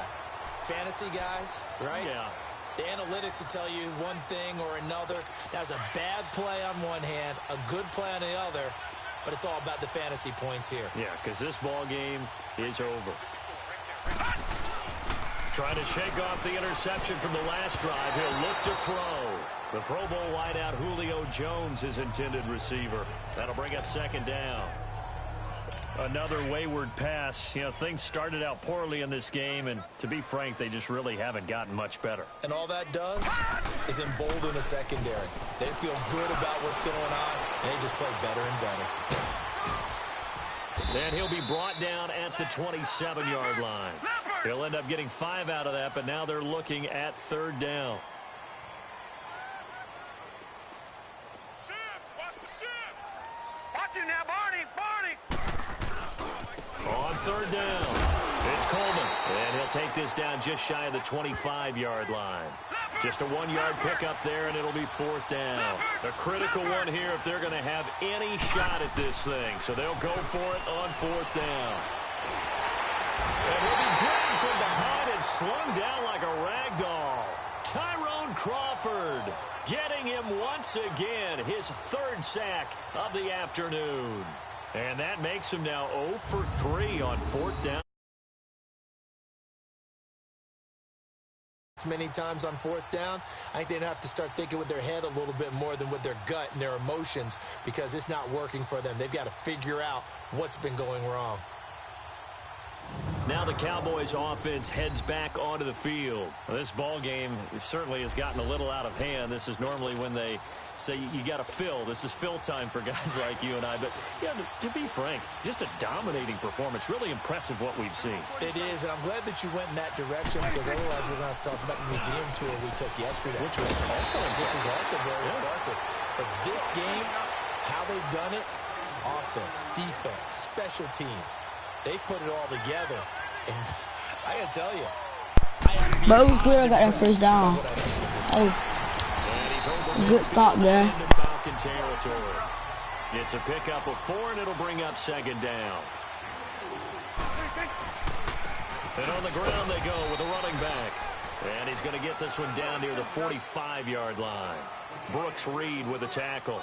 Fantasy guys, right?
Yeah.
The analytics will tell you one thing or another. That's a bad play on one hand, a good play on the other, but it's all about the fantasy points here.
Yeah, because this ball game is over. Trying to shake off the interception from the last drive. He'll look to throw. The Pro Bowl wideout Julio Jones, his intended receiver. That'll bring up 2nd down. Another wayward pass. You know, things started out poorly in this game, and to be frank, they just really haven't gotten much better.
And all that does is embolden a secondary. They feel good about what's going on, and they just play better and better.
And he'll be brought down at the 27-yard line. He'll end up getting 5 out of that, but now they're looking at 3rd down.
Watch it now, Barney!
On 3rd down, it's Coleman. And he'll take this down just shy of the 25-yard line. Just a 1-yard pickup there, and it'll be 4th down. A critical one here if they're going to have any shot at this thing. So they'll go for it on 4th down. And he'll be grabbed from behind and slung down like a rag doll. Tyrone Crawford getting him once again, his 3rd sack of the afternoon. And that makes him now 0 for 3 on 4th down.
Many times on 4th down, I think they'd have to start thinking with their head a little bit more than with their gut and their emotions, because it's not working for them. They've got to figure out what's been going wrong.
Now the Cowboys offense heads back onto the field. Well, this ball game certainly has gotten a little out of hand. This is normally when they say you got to fill. This is fill time for guys like you and I. But yeah, to be frank, just a dominating performance. Really impressive what we've seen.
It is, and I'm glad that you went in that direction, because otherwise we're going to have to talk about the museum tour we took yesterday, which was also very impressive. But this game, how they've done it, offense, defense, special teams, they put it all together. And I gotta tell you,
but it was good I got that 1st down. Oh, good stop there.
Falcon territory. It's a pickup of 4, and it'll bring up 2nd down. And on the ground they go with a running back. And he's going to get this one down near the 45-yard line. Brooks Reed with a tackle.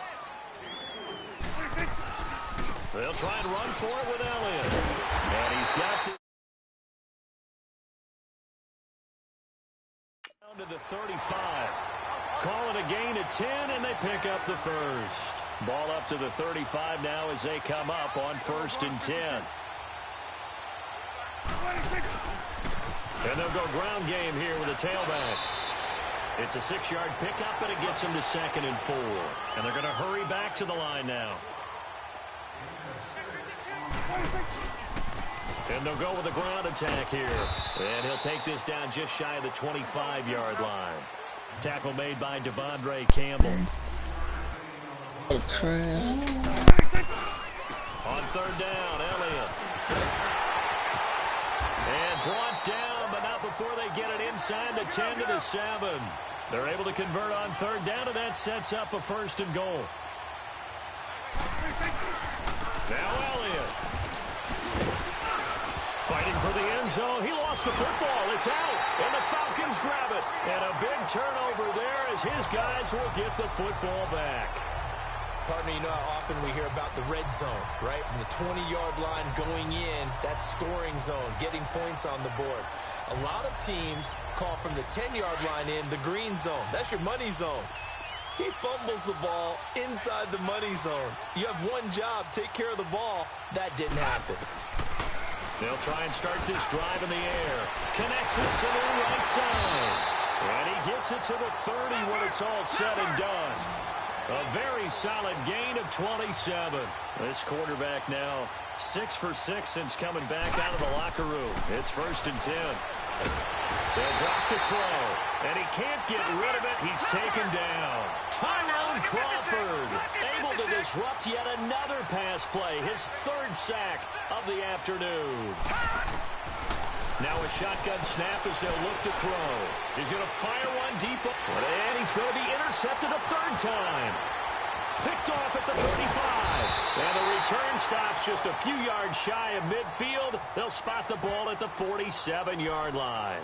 They'll try and run for it with Elliott. And he's got the down to the 35. Call it a gain of 10, and they pick up the 1st. Ball up to the 35 now as they come up on 1st and 10. And they'll go ground game here with a tailback. It's a 6-yard pickup, but it gets them to 2nd and 4. And they're going to hurry back to the line now. And they'll go with a ground attack here. And he'll take this down just shy of the 25-yard line. Tackle made by Devondre Campbell.
The trash.
On 3rd down, Elliott. And brought down, but not before they get it inside the 10 to the 7. They're able to convert on 3rd down, and that sets up a 1st and goal. Now Elliott. Fighting for the end zone. He lost the football. It's out. And the Falcons grab it. And a big turnover there as his guys will get the football back.
Partner, you know how often we hear about the red zone, right? From the 20-yard line going in, that scoring zone, getting points on the board. A lot of teams call from the 10-yard line in the green zone. That's your money zone. He fumbles the ball inside the money zone. You have one job, take care of the ball. That didn't happen.
They'll try and start this drive in the air. Connects us to the right side. And he gets it to the 30 when it's all said and done. A very solid gain of 27. This quarterback now 6 for 6 since coming back out of the locker room. It's 1st and 10. They'll drop to throw. And he can't get rid of it. He's taken down. Tyrone Crawford able to disrupt yet another pass play. His 3rd sack of the afternoon. Now a shotgun snap as they'll look to throw. He's going to fire one deep. And he's going to be intercepted a 3rd time. Picked off at the 35. And the return stops just a few yards shy of midfield. They'll spot the ball at the 47-yard line.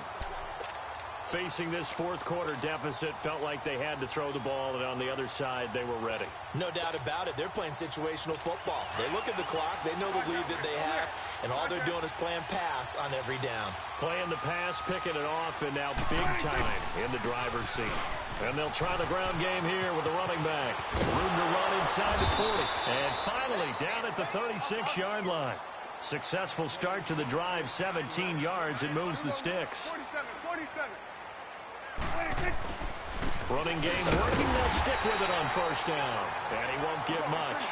Facing this 4th quarter deficit, felt like they had to throw the ball, and on the other side, they were ready.
No doubt about it. They're playing situational football. They look at the clock. They know the lead that they have, and all they're doing is playing pass on every down.
Playing the pass, picking it off, and now big time in the driver's seat. And they'll try the ground game here with the running back. Room to run inside the 40. And finally, down at the 36-yard line. Successful start to the drive, 17 yards, and moves the sticks.
47.
Running game working. They'll stick with it on 1st down. And he won't get much.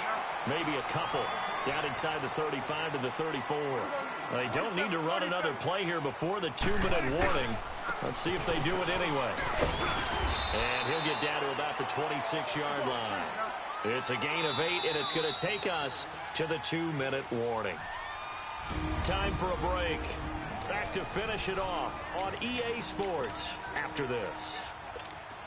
Maybe a couple. Down inside the 35 to the 34. They don't need to run another play here before the 2-minute warning. Let's see if they do it anyway. And he'll get down to about the 26-yard line. It's a gain of 8, and it's going to take us to the 2-minute warning. Time for a break. Back to finish it off on EA Sports after this.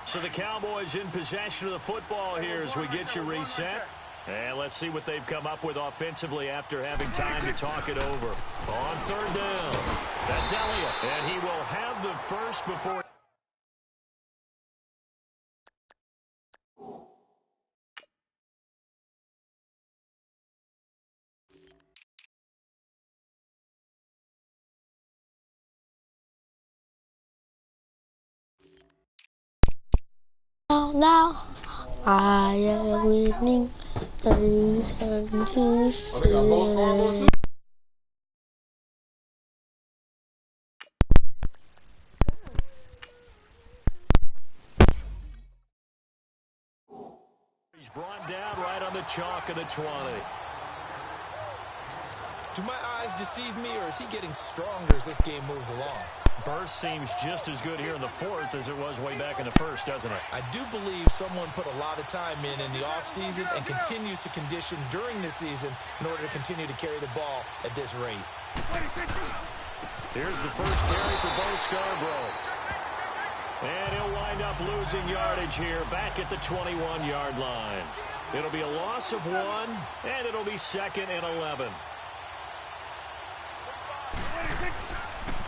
So the Cowboys in possession of the football here as we get you reset. And let's see what they've come up with offensively after having time to talk it over. On 3rd down, that's Elliott. And he will have the first before...
Now I am winning. There's something to say.
He's brought down right on the chalk of the 20.
Do my eyes deceive me, or is he getting stronger as this game moves along?
Burst seems just as good here in the 4th as it was way back in the 1st, doesn't it?
I do believe someone put a lot of time in the offseason and continues to condition during the season in order to continue to carry the ball at this rate.
Here's the first carry for Bo Scarborough. And he'll wind up losing yardage here back at the 21-yard line. It'll be a loss of 1, and it'll be 2nd and 11.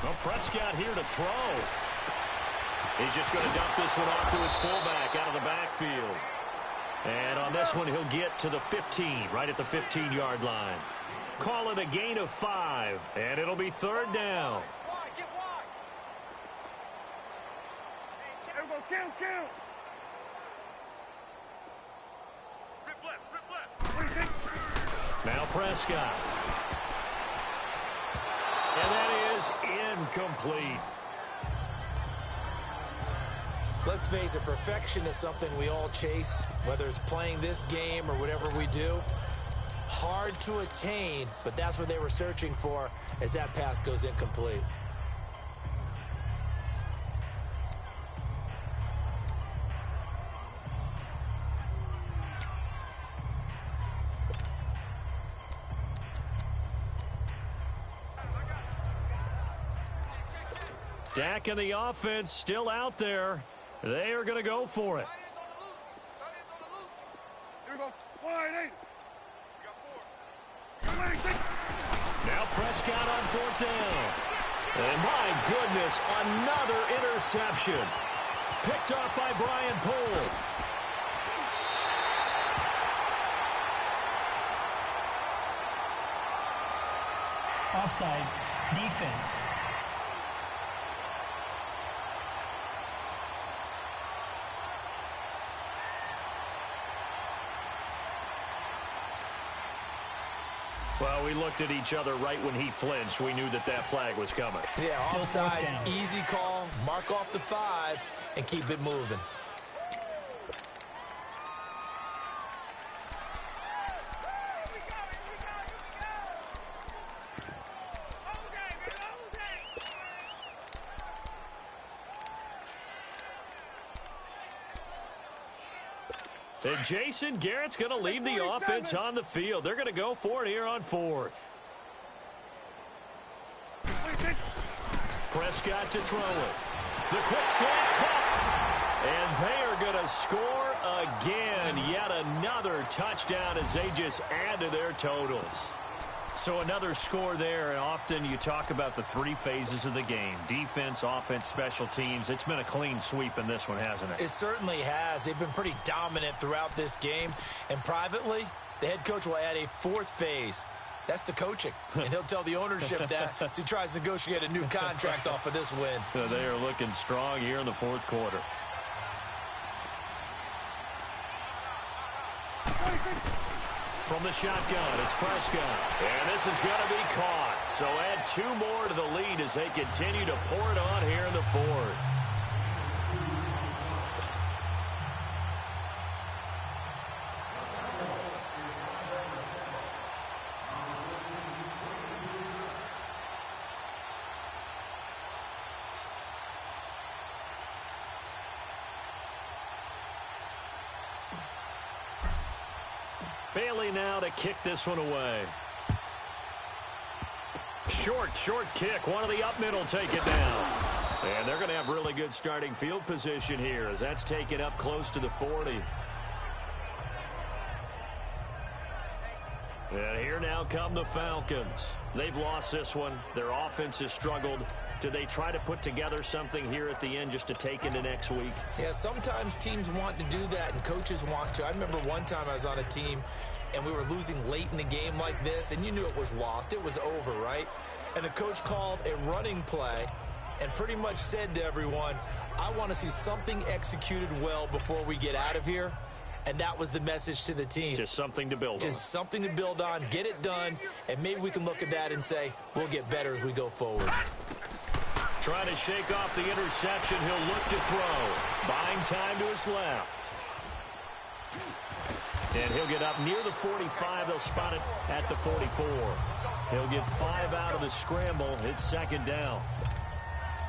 Well, Prescott here to throw. He's just going to dump this one off to his fullback out of the backfield. And on this one, he'll get to the 15, right at the 15-yard line. Call it a gain of 5, and it'll be 3rd down.
Count.
Now Prescott. And that is incomplete.
Let's face it, perfection is something we all chase, whether it's playing this game or whatever we do. Hard to attain, but that's what they were searching for as that pass goes incomplete.
Dak and the offense still out there. They are going to go for it.
Here we go. Wide 8.
Now Prescott on 4th down. And my goodness, another interception. Picked off by Brian Poole.
Offside. Defense.
Well, we looked at each other right when he flinched. We knew that that flag was coming.
Yeah,
Still
offsides,
down.
easy call, mark off the 5, and keep it moving.
And Jason Garrett's going to leave the offense on the field. They're going to go for it here on 4th. Prescott to throw it. The quick slant caught. And they are going to score again. Yet another touchdown as they just add to their totals. So another score there, and often you talk about the 3 phases of the game. Defense, offense, special teams. It's been a clean sweep in this one, hasn't it?
It certainly has. They've been pretty dominant throughout this game. And privately, the head coach will add a 4th phase. That's the coaching. And he'll tell the ownership that as he tries to negotiate a new contract off of this win.
So they are looking strong here in the 4th quarter. From the shotgun, it's Prescott. And this is going to be caught. So add 2 more to the lead as they continue to pour it on here in the 4th. Bailey now to kick this one away. Short kick. One of the up middle take it down. And they're going to have really good starting field position here as that's taken up close to the 40. And here now come the Falcons. They've lost this one. Their offense has struggled. Do they try to put together something here at the end just to take into next week?
Yeah, sometimes teams want to do that and coaches want to. I remember one time I was on a team and we were losing late in the game like this, and you knew it was lost. It was over, right? And the coach called a running play and pretty much said to everyone, I want to see something executed well before we get out of here. And that was the message to the team.
Just something to build on.
Just something to build on, get it done, and maybe we can look at that and say, we'll get better as we go forward.
Trying to shake off the interception. He'll look to throw. Buying time to his left. And he'll get up near the 45. They'll spot it at the 44. He'll get 5 out of the scramble. It's 2nd down.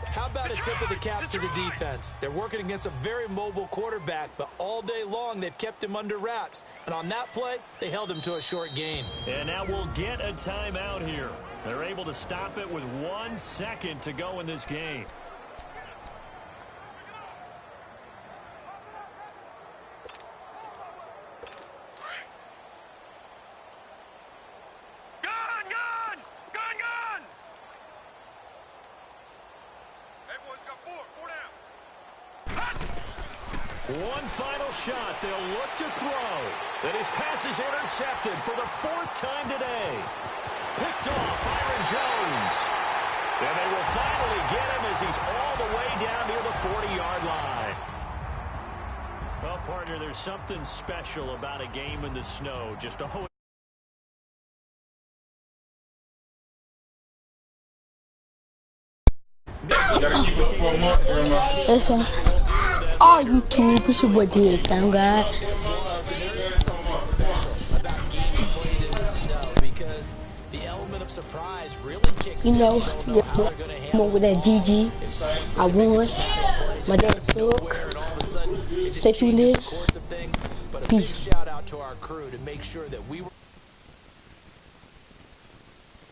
How about a tip of the cap to the defense? They're working against a very mobile quarterback, but all day long they've kept him under wraps. And on that play, they held him to a short gain.
And now we'll get a timeout here. They're able to stop it with 1 second to go in this game. One final shot. They'll look to throw. And his pass is intercepted for the 4th time today. Picked off Byron Jones. And they will finally get him as he's all the way down near the 40-yard line. Well, partner, there's something special about a game in the snow. Just always.
Listen, all YouTube, it's your boy DA guy. You know, I'm over that GG. I won. My dad suck. Say you live. Peace.
Shout out to our crew to make sure that we were